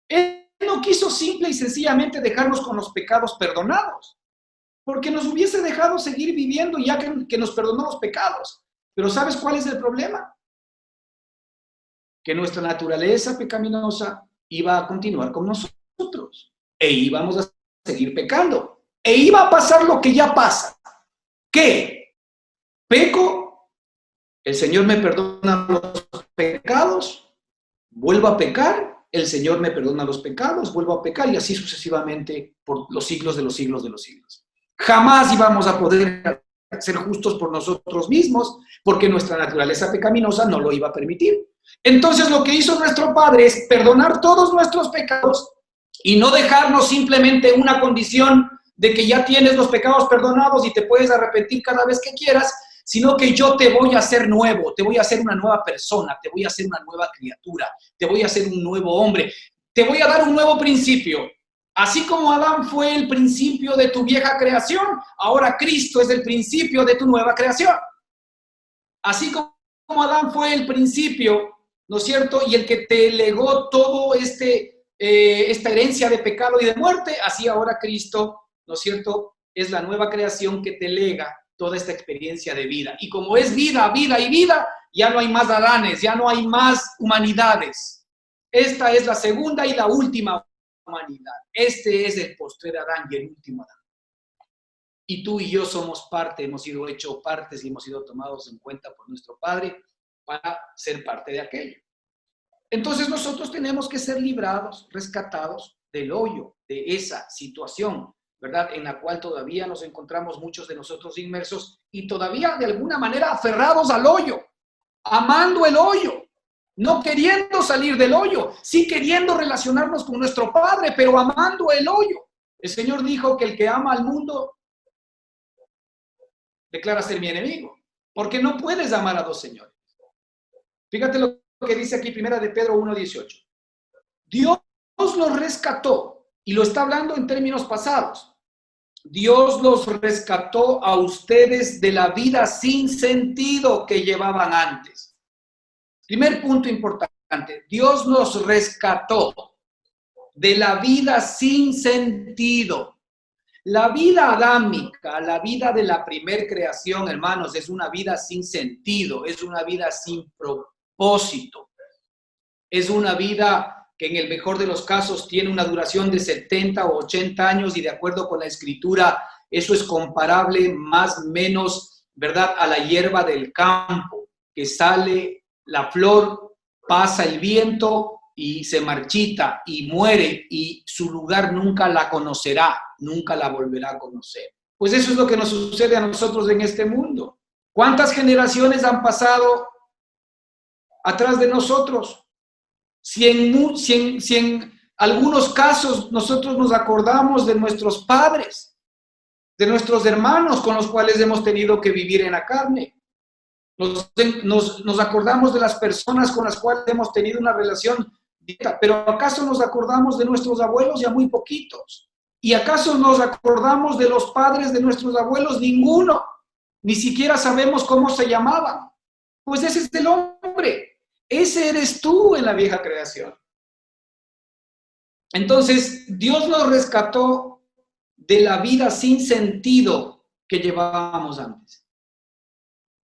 Él no quiso simple y sencillamente dejarnos con los pecados perdonados, porque nos hubiese dejado seguir viviendo ya que nos perdonó los pecados. Pero ¿sabes cuál es el problema? Que nuestra naturaleza pecaminosa iba a continuar con nosotros, e íbamos a seguir pecando. E iba a pasar lo que ya pasa. ¿Qué? Peco, el Señor me perdona los pecados, vuelvo a pecar, el Señor me perdona los pecados, vuelvo a pecar, y así sucesivamente por los siglos de los siglos de los siglos. Jamás íbamos a poder ser justos por nosotros mismos, porque nuestra naturaleza pecaminosa no lo iba a permitir. Entonces lo que hizo nuestro Padre es perdonar todos nuestros pecados y no dejarnos simplemente una condición de que ya tienes los pecados perdonados y te puedes arrepentir cada vez que quieras, sino que yo te voy a hacer nuevo, te voy a hacer una nueva persona, te voy a hacer una nueva criatura, te voy a hacer un nuevo hombre, te voy a dar un nuevo principio. Así como Adán fue el principio de tu vieja creación, ahora Cristo es el principio de tu nueva creación. Así como Adán fue el principio, ¿no es cierto?, y el que te legó todo esta herencia de pecado y de muerte, así ahora Cristo, ¿no es cierto?, es la nueva creación que te lega toda esta experiencia de vida. Y como es vida, vida y vida, ya no hay más Adanes, ya no hay más humanidades. Esta es la segunda y la última humanidad. Este es el postrer Adán y el último Adán. Y tú y yo somos parte, hemos sido hechos partes y hemos sido tomados en cuenta por nuestro Padre para ser parte de aquello. Entonces nosotros tenemos que ser librados, rescatados del hoyo, de esa situación, ¿verdad? En la cual todavía nos encontramos muchos de nosotros inmersos y todavía de alguna manera aferrados al hoyo, amando el hoyo, no queriendo salir del hoyo, sí queriendo relacionarnos con nuestro Padre, pero amando el hoyo. El Señor dijo que el que ama al mundo declara ser mi enemigo, porque no puedes amar a dos señores. Fíjate lo que dice aquí Primera de Pedro 1:18. Dios los rescató, y lo está hablando en términos pasados. Dios los rescató a ustedes de la vida sin sentido que llevaban antes. Primer punto importante, Dios nos rescató de la vida sin sentido. La vida adámica, la vida de la primer creación, hermanos, es una vida sin sentido, es una vida sin propósito. Es una vida que en el mejor de los casos tiene una duración de 70 o 80 años y de acuerdo con la Escritura, eso es comparable más o menos, ¿verdad?, a la hierba del campo, que sale la flor, pasa el viento y se marchita y muere y su lugar nunca la conocerá, nunca la volverá a conocer. Pues eso es lo que nos sucede a nosotros en este mundo. ¿Cuántas generaciones han pasado atrás de nosotros? Si en algunos casos nosotros nos acordamos de nuestros padres, de nuestros hermanos con los cuales hemos tenido que vivir en la carne. Nos acordamos de las personas con las cuales hemos tenido una relación directa, pero ¿acaso nos acordamos de nuestros abuelos? Ya muy poquitos. ¿Y acaso nos acordamos de los padres de nuestros abuelos? Ninguno. Ni siquiera sabemos cómo se llamaban. Pues ese es el hombre. Ese eres tú en la vieja creación. Entonces, Dios nos rescató de la vida sin sentido que llevábamos antes.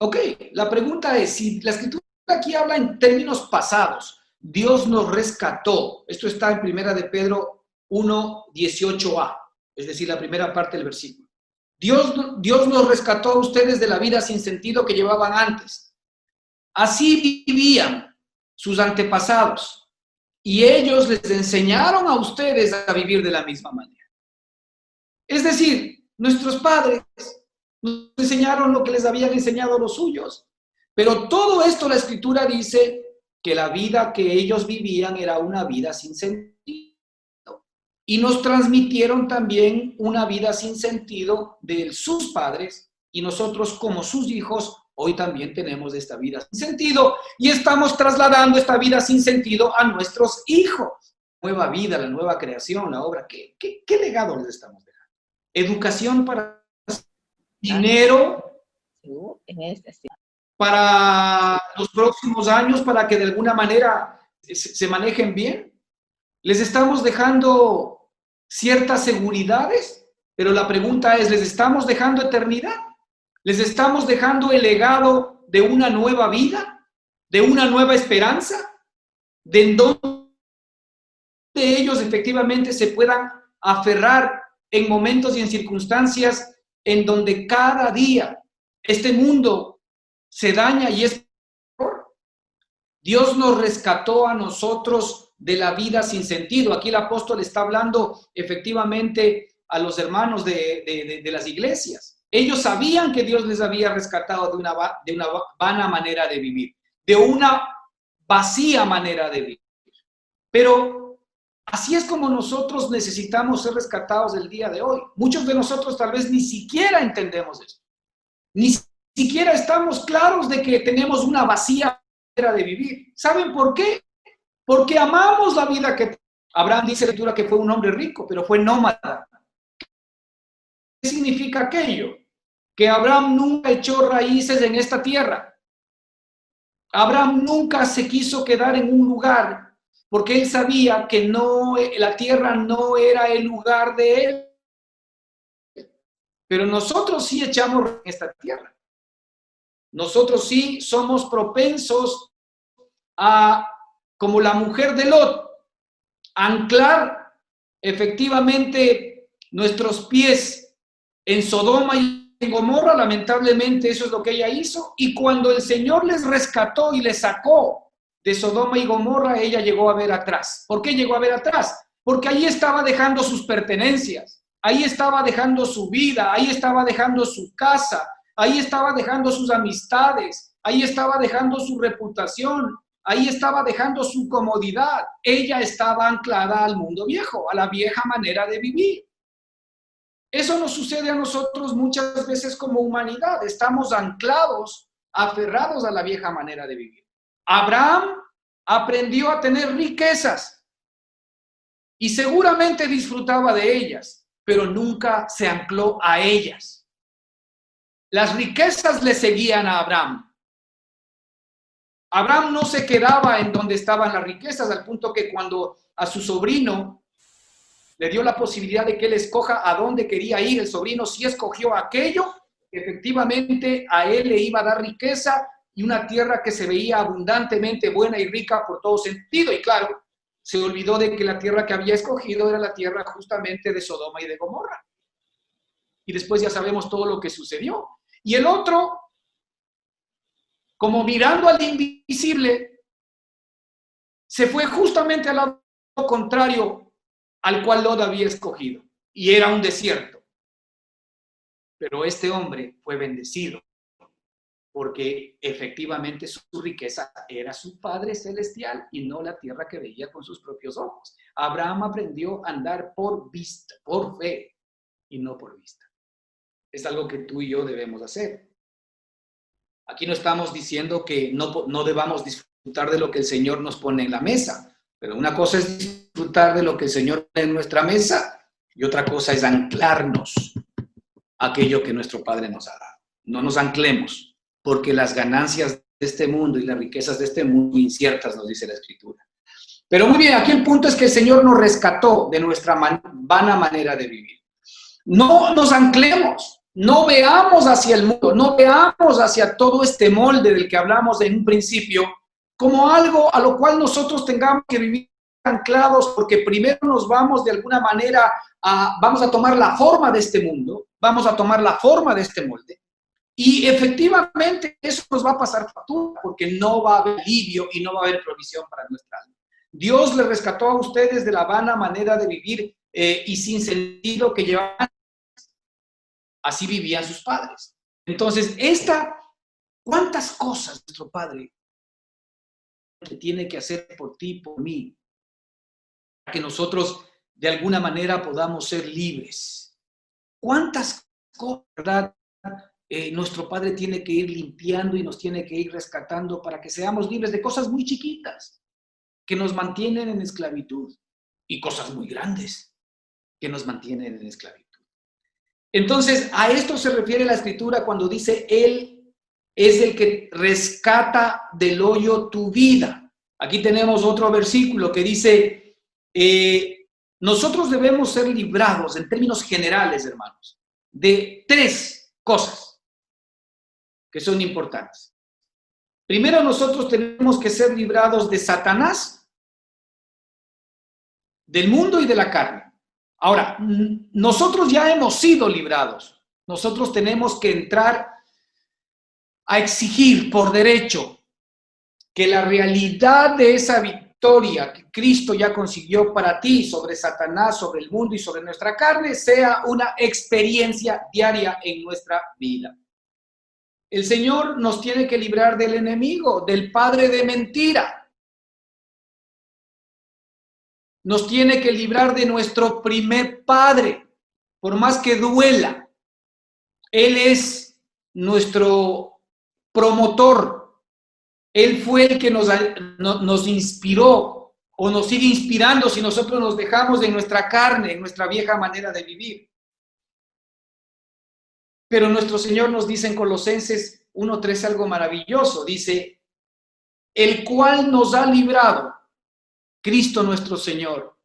Ok, la pregunta es, si la Escritura aquí habla en términos pasados, Dios nos rescató. Esto está en Primera de Pedro 1:18a, es decir, la primera parte del versículo. Dios nos rescató a ustedes de la vida sin sentido que llevaban antes. Así vivían sus antepasados, y ellos les enseñaron a ustedes a vivir de la misma manera. Es decir, nuestros padres nos enseñaron lo que les habían enseñado los suyos, pero todo esto la Escritura dice que la vida que ellos vivían era una vida sin sentido, y nos transmitieron también una vida sin sentido de sus padres, y nosotros como sus hijos hoy también tenemos esta vida sin sentido y estamos trasladando esta vida sin sentido a nuestros hijos. Nueva vida, la nueva creación, la obra. ¿Qué legado les estamos dejando? Educación para dinero para los próximos años, para que de alguna manera se manejen bien. Les estamos dejando ciertas seguridades, pero la pregunta es, ¿les estamos dejando eternidad? ¿Les estamos dejando el legado de una nueva vida? ¿De una nueva esperanza? ¿De en donde ellos efectivamente se puedan aferrar en momentos y en circunstancias en donde cada día este mundo se daña y es peor? Dios nos rescató a nosotros de la vida sin sentido. Aquí el apóstol está hablando efectivamente a los hermanos de las iglesias. Ellos sabían que Dios les había rescatado de una vana manera de vivir, de una vacía manera de vivir. Pero así es como nosotros necesitamos ser rescatados el día de hoy. Muchos de nosotros tal vez ni siquiera entendemos esto. Ni siquiera estamos claros de que tenemos una vacía manera de vivir. ¿Saben por qué? Porque amamos la vida que Abraham, dice la Escritura, que fue un hombre rico, pero fue nómada. ¿Qué significa aquello? Que Abraham nunca echó raíces en esta tierra. Abraham nunca se quiso quedar en un lugar porque él sabía que la tierra no era el lugar de él. pero nosotros sí echamos en esta tierra. Nosotros sí somos propensos a, como la mujer de Lot, anclar efectivamente nuestros pies en Sodoma y en Gomorra. Lamentablemente eso es lo que ella hizo, y cuando el Señor les rescató y les sacó de Sodoma y Gomorra, ella llegó a ver atrás. ¿Por qué llegó a ver atrás? Porque ahí estaba dejando sus pertenencias, ahí estaba dejando su vida, ahí estaba dejando su casa, ahí estaba dejando sus amistades, ahí estaba dejando su reputación, ahí estaba dejando su comodidad. Ella estaba anclada al mundo viejo, a la vieja manera de vivir. Eso nos sucede a nosotros muchas veces como humanidad. Estamos anclados, aferrados a la vieja manera de vivir. Abraham aprendió a tener riquezas y seguramente disfrutaba de ellas, pero nunca se ancló a ellas. Las riquezas le seguían a Abraham. Abraham no se quedaba en donde estaban las riquezas, al punto que cuando a su sobrino le dio la posibilidad de que él escoja a dónde quería ir, el sobrino sí escogió aquello, efectivamente a él le iba a dar riqueza y una tierra que se veía abundantemente buena y rica por todo sentido. Y claro, se olvidó de que la tierra que había escogido era la tierra justamente de Sodoma y de Gomorra. Y después ya sabemos todo lo que sucedió. Y el otro, como mirando al invisible, se fue justamente al lado contrario al cual Lot había escogido, y era un desierto. Pero este hombre fue bendecido, porque efectivamente su riqueza era su Padre Celestial y no la tierra que veía con sus propios ojos. Abraham aprendió a andar por vista, por fe, y no por vista. Es algo que tú y yo debemos hacer. Aquí no estamos diciendo que no debamos disfrutar de lo que el Señor nos pone en la mesa, pero una cosa es disfrutar de lo que el Señor pone en nuestra mesa y otra cosa es anclarnos a aquello que nuestro Padre nos ha dado. No nos anclemos, porque las ganancias de este mundo y las riquezas de este mundo son inciertas, nos dice la Escritura. Pero muy bien, aquí el punto es que el Señor nos rescató de nuestra vana manera de vivir. No nos anclemos. No veamos hacia el mundo, no veamos hacia todo este molde del que hablamos en un principio como algo a lo cual nosotros tengamos que vivir anclados, porque primero nos vamos de alguna manera vamos a tomar la forma de este mundo, vamos a tomar la forma de este molde, y efectivamente eso nos va a pasar factura, porque no va a haber alivio y no va a haber provisión para nuestra alma. Dios le rescató a ustedes de la vana manera de vivir y sin sentido que llevaban. Así vivían sus padres. Entonces, ¿cuántas cosas nuestro Padre tiene que hacer por ti y por mí para que nosotros de alguna manera podamos ser libres? ¿Cuántas cosas, verdad, nuestro Padre tiene que ir limpiando y nos tiene que ir rescatando para que seamos libres de cosas muy chiquitas que nos mantienen en esclavitud y cosas muy grandes que nos mantienen en esclavitud? Entonces, a esto se refiere la Escritura cuando dice, Él es el que rescata del hoyo tu vida. Aquí tenemos otro versículo que dice, nosotros debemos ser librados en términos generales, hermanos, de 3 cosas que son importantes. Primero, nosotros tenemos que ser librados de Satanás, del mundo y de la carne. Ahora, nosotros ya hemos sido librados. Nosotros tenemos que entrar a exigir por derecho que la realidad de esa victoria que Cristo ya consiguió para ti sobre Satanás, sobre el mundo y sobre nuestra carne sea una experiencia diaria en nuestra vida. El Señor nos tiene que librar del enemigo, del padre de mentira. Nos tiene que librar de nuestro primer padre, por más que duela. Él es nuestro promotor. Él fue el que nos inspiró o nos sigue inspirando si nosotros nos dejamos de nuestra carne, en nuestra vieja manera de vivir. Pero nuestro Señor nos dice en Colosenses 1:13 algo maravilloso. Dice, el cual nos ha librado, Cristo nuestro Señor,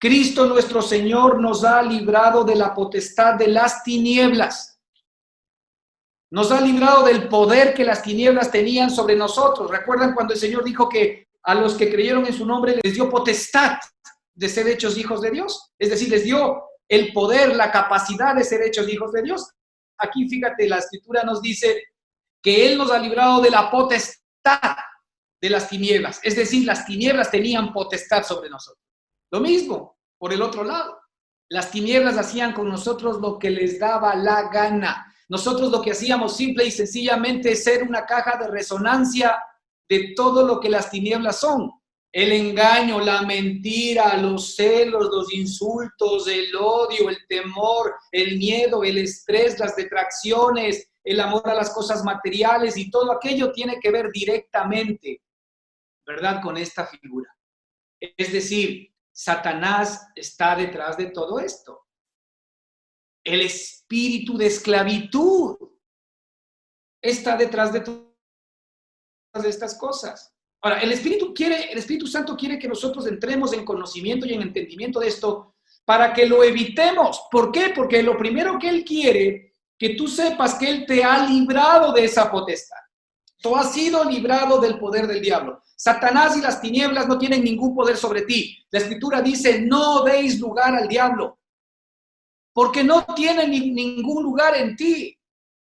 Cristo nuestro Señor nos ha librado de la potestad de las tinieblas. Nos ha librado del poder que las tinieblas tenían sobre nosotros. ¿Recuerdan cuando el Señor dijo que a los que creyeron en su nombre les dio potestad de ser hechos hijos de Dios? Es decir, les dio el poder, la capacidad de ser hechos hijos de Dios. Aquí, fíjate, la Escritura nos dice que Él nos ha librado de la potestad de las tinieblas. Es decir, las tinieblas tenían potestad sobre nosotros. Lo mismo, por el otro lado. Las tinieblas hacían con nosotros lo que les daba la gana. Nosotros lo que hacíamos simple y sencillamente es ser una caja de resonancia de todo lo que las tinieblas son. El engaño, la mentira, los celos, los insultos, el odio, el temor, el miedo, el estrés, las detracciones, el amor a las cosas materiales y todo aquello tiene que ver directamente, ¿verdad?, con esta figura. Es decir, Satanás está detrás de todo esto. El espíritu de esclavitud está detrás de todas estas cosas. Ahora, el Espíritu Santo quiere que nosotros entremos en conocimiento y en entendimiento de esto para que lo evitemos. ¿Por qué? Porque lo primero que Él quiere, que tú sepas que Él te ha librado de esa potestad. Tú has sido librado del poder del diablo. Satanás y las tinieblas no tienen ningún poder sobre ti. La Escritura dice, no deis lugar al diablo, porque no tiene ningún lugar en ti.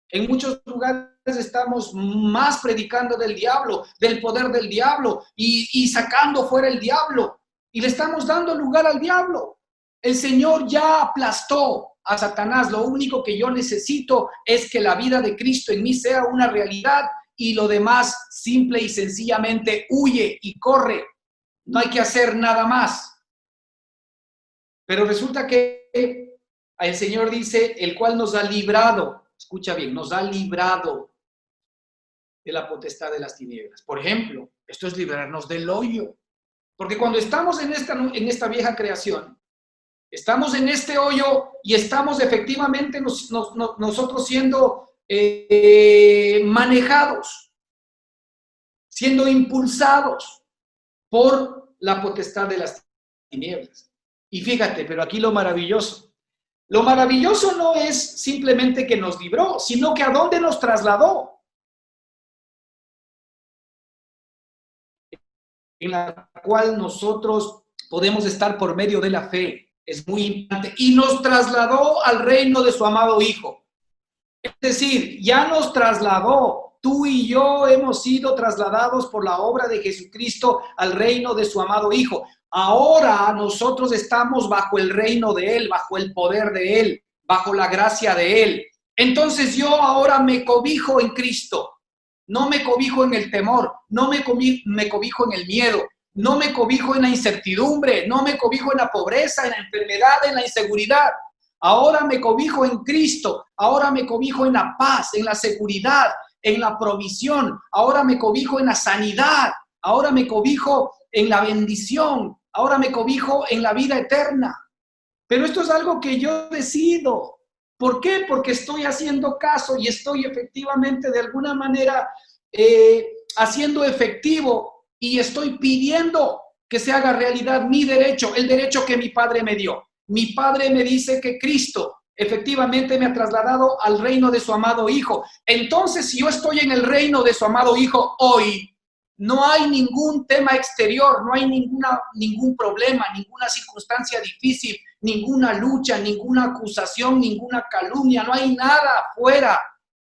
En muchos lugares estamos más predicando del diablo, del poder del diablo y sacando fuera el diablo. Y le estamos dando lugar al diablo. El Señor ya aplastó a Satanás. Lo único que yo necesito es que la vida de Cristo en mí sea una realidad y lo demás simple y sencillamente huye y corre. No hay que hacer nada más. Pero resulta que el Señor dice, el cual nos ha librado, escucha bien, nos ha librado de la potestad de las tinieblas. Por ejemplo, esto es librarnos del hoyo. Porque cuando estamos en esta vieja creación, estamos en este hoyo y estamos efectivamente nosotros siendo manejados, siendo impulsados por la potestad de las tinieblas. Y fíjate, pero aquí lo maravilloso no es simplemente que nos libró, sino que a dónde nos trasladó. En la cual nosotros podemos estar por medio de la fe. Es muy importante. Y nos trasladó al reino de su amado Hijo. Es decir, ya nos trasladó. Tú y yo hemos sido trasladados por la obra de Jesucristo al reino de su amado Hijo. Ahora nosotros estamos bajo el reino de Él, bajo el poder de Él, bajo la gracia de Él. Entonces yo ahora me cobijo en Cristo. No me cobijo en el temor, no me cobijo en el miedo, no me cobijo en la incertidumbre, no me cobijo en la pobreza, en la enfermedad, en la inseguridad. Ahora me cobijo en Cristo, ahora me cobijo en la paz, en la seguridad, en la provisión, ahora me cobijo en la sanidad, ahora me cobijo en la bendición, ahora me cobijo en la vida eterna. Pero esto es algo que yo decido. ¿Por qué? Porque estoy haciendo caso y estoy efectivamente de alguna manera haciendo efectivo y estoy pidiendo que se haga realidad mi derecho, el derecho que mi Padre me dio. Mi Padre me dice que Cristo efectivamente me ha trasladado al reino de su amado Hijo. Entonces, si yo estoy en el reino de su amado Hijo hoy, no hay ningún tema exterior, no hay ningún problema, ninguna circunstancia difícil, ninguna lucha, ninguna acusación, ninguna calumnia, no hay nada afuera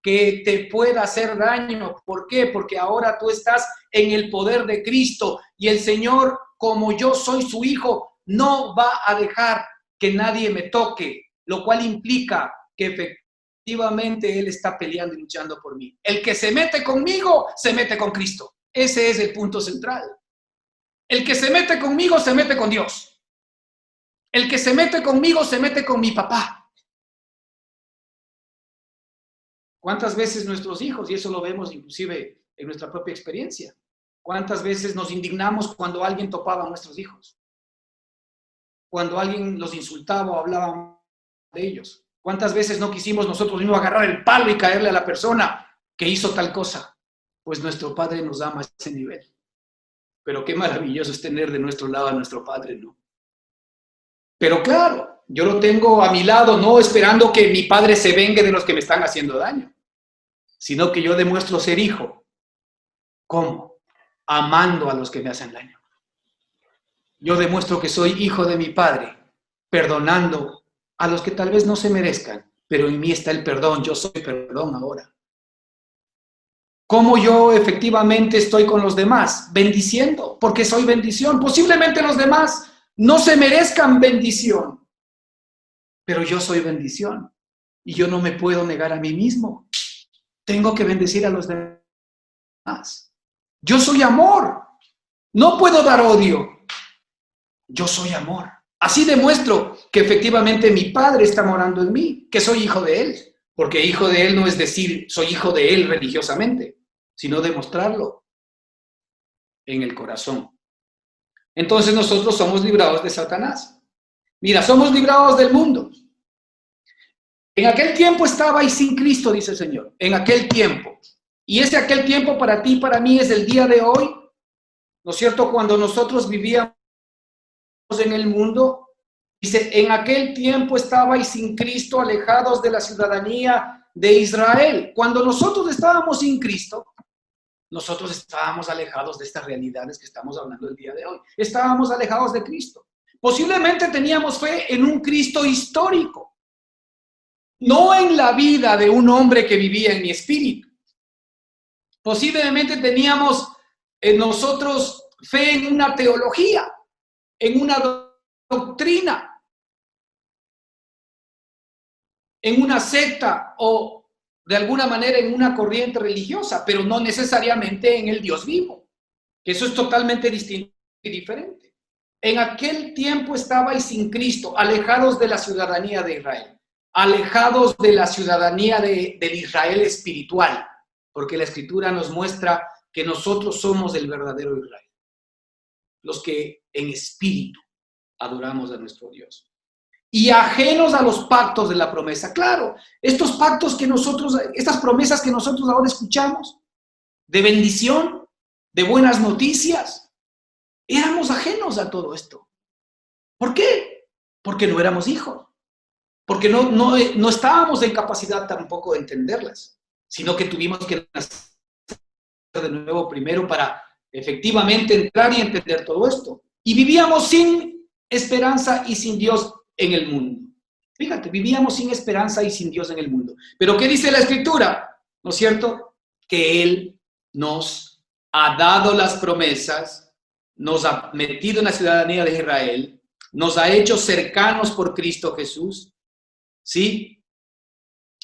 que te pueda hacer daño. ¿Por qué? Porque ahora tú estás en el poder de Cristo y el Señor, como yo soy su hijo, no va a dejar que nadie me toque, lo cual implica que efectivamente Él está peleando y luchando por mí. El que se mete conmigo, se mete con Cristo. Ese es el punto central. El que se mete conmigo, se mete con Dios. El que se mete conmigo, se mete con mi papá. ¿Cuántas veces nuestros hijos, y eso lo vemos inclusive en nuestra propia experiencia, cuántas veces nos indignamos cuando alguien topaba a nuestros hijos? Cuando alguien los insultaba o hablaba de ellos. ¿Cuántas veces no quisimos nosotros mismos agarrar el palo y caerle a la persona que hizo tal cosa? Pues nuestro Padre nos ama a ese nivel. Pero qué maravilloso es tener de nuestro lado a nuestro Padre, ¿no? Pero claro, yo lo tengo a mi lado, no esperando que mi padre se vengue de los que me están haciendo daño, sino que yo demuestro ser hijo. ¿Cómo? Amando a los que me hacen daño. Yo demuestro que soy hijo de mi padre, perdonando a los que tal vez no se merezcan, pero en mí está el perdón, yo soy perdón ahora. ¿Cómo yo efectivamente estoy con los demás? Bendiciendo, porque soy bendición. Posiblemente los demás no se merezcan bendición, pero yo soy bendición y yo no me puedo negar a mí mismo. Tengo que bendecir a los demás. Yo soy amor, no puedo dar odio. Yo soy amor. Así demuestro que efectivamente mi Padre está morando en mí, que soy hijo de Él, porque hijo de Él no es decir soy hijo de Él religiosamente, sino demostrarlo en el corazón. Entonces nosotros somos librados de Satanás. Mira, somos librados del mundo. En aquel tiempo estabais sin Cristo, dice el Señor, en aquel tiempo. Y ese aquel tiempo para ti y para mí es el día de hoy, ¿no es cierto? Cuando nosotros vivíamos en el mundo, dice, en aquel tiempo estabais sin Cristo, alejados de la ciudadanía de Israel. Cuando nosotros estábamos sin Cristo, nosotros estábamos alejados de estas realidades que estamos hablando el día de hoy. Estábamos alejados de Cristo. Posiblemente teníamos fe en un Cristo histórico, no en la vida de un hombre que vivía en mi espíritu. Posiblemente teníamos en nosotros fe en una teología, en una doctrina, en una secta o de alguna manera en una corriente religiosa, pero no necesariamente en el Dios vivo, que eso es totalmente distinto y diferente. En aquel tiempo estabais sin Cristo, alejados de la ciudadanía de Israel, alejados de la ciudadanía del Israel espiritual, porque la Escritura nos muestra que nosotros somos el verdadero Israel, los que en espíritu adoramos a nuestro Dios. Y ajenos a los pactos de la promesa. Claro, estos pactos que nosotros, estas promesas que nosotros ahora escuchamos, de bendición, de buenas noticias, éramos ajenos a todo esto. ¿Por qué? Porque no éramos hijos, porque no estábamos en capacidad tampoco de entenderlas, sino que tuvimos que nacer de nuevo primero para efectivamente entrar y entender todo esto. Y vivíamos sin esperanza y sin Dios en el mundo. Fíjate, vivíamos sin esperanza y sin Dios en el mundo. Pero ¿qué dice la Escritura? ¿No es cierto? Que Él nos ha dado las promesas, nos ha metido en la ciudadanía de Israel, nos ha hecho cercanos por Cristo Jesús, ¿sí?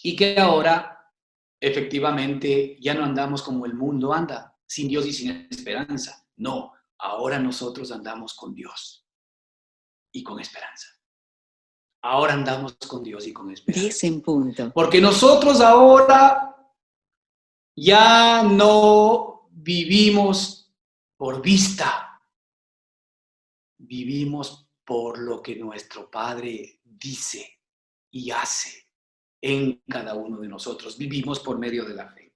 Y que ahora efectivamente ya no andamos como el mundo anda, sin Dios y sin esperanza. No, ahora nosotros andamos con Dios y con esperanza. Ahora andamos con Dios y con esperanza. 10 en punto. Porque nosotros ahora ya no vivimos por vista, vivimos por lo que nuestro Padre dice y hace en cada uno de nosotros. Vivimos por medio de la fe.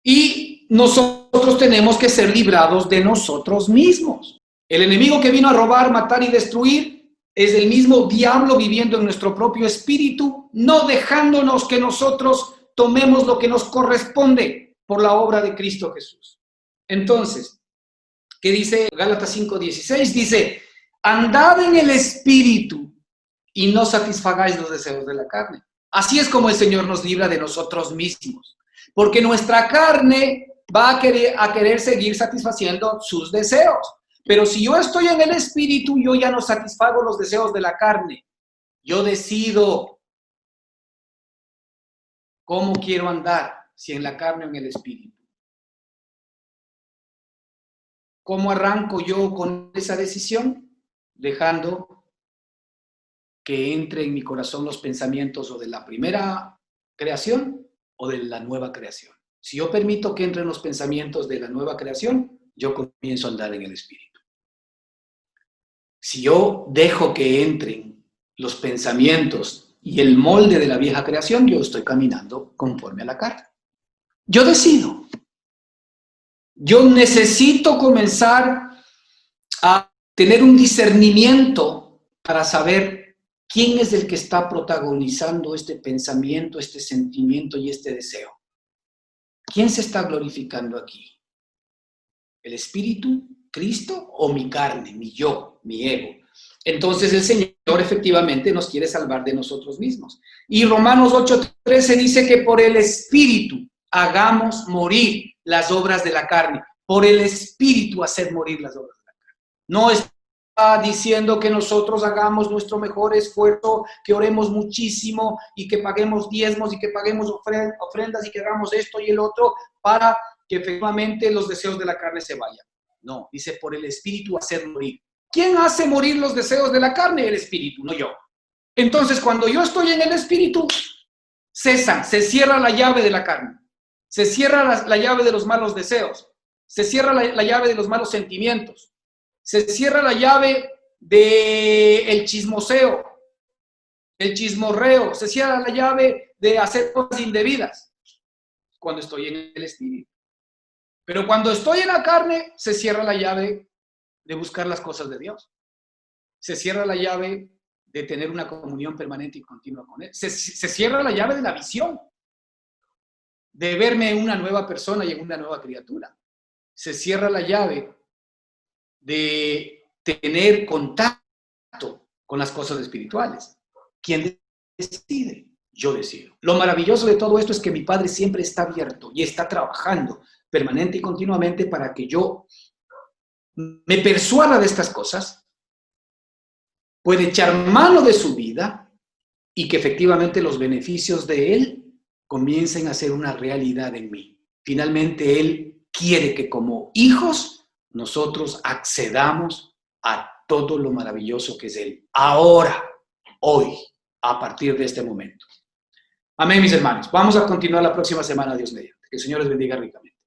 Y nosotros tenemos que ser librados de nosotros mismos. El enemigo que vino a robar, matar y destruir es el mismo diablo viviendo en nuestro propio espíritu, no dejándonos que nosotros tomemos lo que nos corresponde por la obra de Cristo Jesús. Entonces, ¿qué dice Gálatas 5:16? Dice, andad en el espíritu y no satisfagáis los deseos de la carne. Así es como el Señor nos libra de nosotros mismos, porque nuestra carne va a querer seguir satisfaciendo sus deseos. Pero si yo estoy en el espíritu, yo ya no satisfago los deseos de la carne. Yo decido cómo quiero andar, si en la carne o en el espíritu. ¿Cómo arranco yo con esa decisión? Dejando que entre en mi corazón los pensamientos o de la primera creación o de la nueva creación. Si yo permito que entren los pensamientos de la nueva creación, yo comienzo a andar en el espíritu. Si yo dejo que entren los pensamientos y el molde de la vieja creación, yo estoy caminando conforme a la carne. Yo decido. Yo necesito comenzar a tener un discernimiento para saber quién es el que está protagonizando este pensamiento, este sentimiento y este deseo. ¿Quién se está glorificando aquí? ¿El Espíritu, Cristo o mi carne, mi yo, mi ego? Entonces el Señor efectivamente nos quiere salvar de nosotros mismos. Y Romanos 8:13 dice que por el Espíritu hagamos morir las obras de la carne. Por el Espíritu hacer morir las obras de la carne. No está diciendo que nosotros hagamos nuestro mejor esfuerzo, que oremos muchísimo y que paguemos diezmos y que paguemos ofrendas y que hagamos esto y el otro para que efectivamente los deseos de la carne se vayan. No, dice por el Espíritu hacer morir. ¿Quién hace morir los deseos de la carne? El Espíritu, no yo. Entonces, cuando yo estoy en el Espíritu, cesan, se cierra la llave de la carne, se cierra la llave de los malos deseos, se cierra la llave de los malos sentimientos, se cierra la llave del chismoseo, el chismorreo, se cierra la llave de hacer cosas indebidas cuando estoy en el Espíritu. Pero cuando estoy en la carne, se cierra la llave de buscar las cosas de Dios. Se cierra la llave de tener una comunión permanente y continua con Él. Se cierra la llave de la visión, de verme en una nueva persona y en una nueva criatura. Se cierra la llave de tener contacto con las cosas espirituales. ¿Quién decide? Yo decido. Lo maravilloso de todo esto es que mi Padre siempre está abierto y está trabajando permanente y continuamente para que yo me persuada de estas cosas, puede echar mano de su vida y que efectivamente los beneficios de Él comiencen a ser una realidad en mí. Finalmente, Él quiere que como hijos nosotros accedamos a todo lo maravilloso que es Él. Ahora, hoy, a partir de este momento. Amén, mis hermanos. Vamos a continuar la próxima semana, Dios mediante. Que el Señor les bendiga ricamente.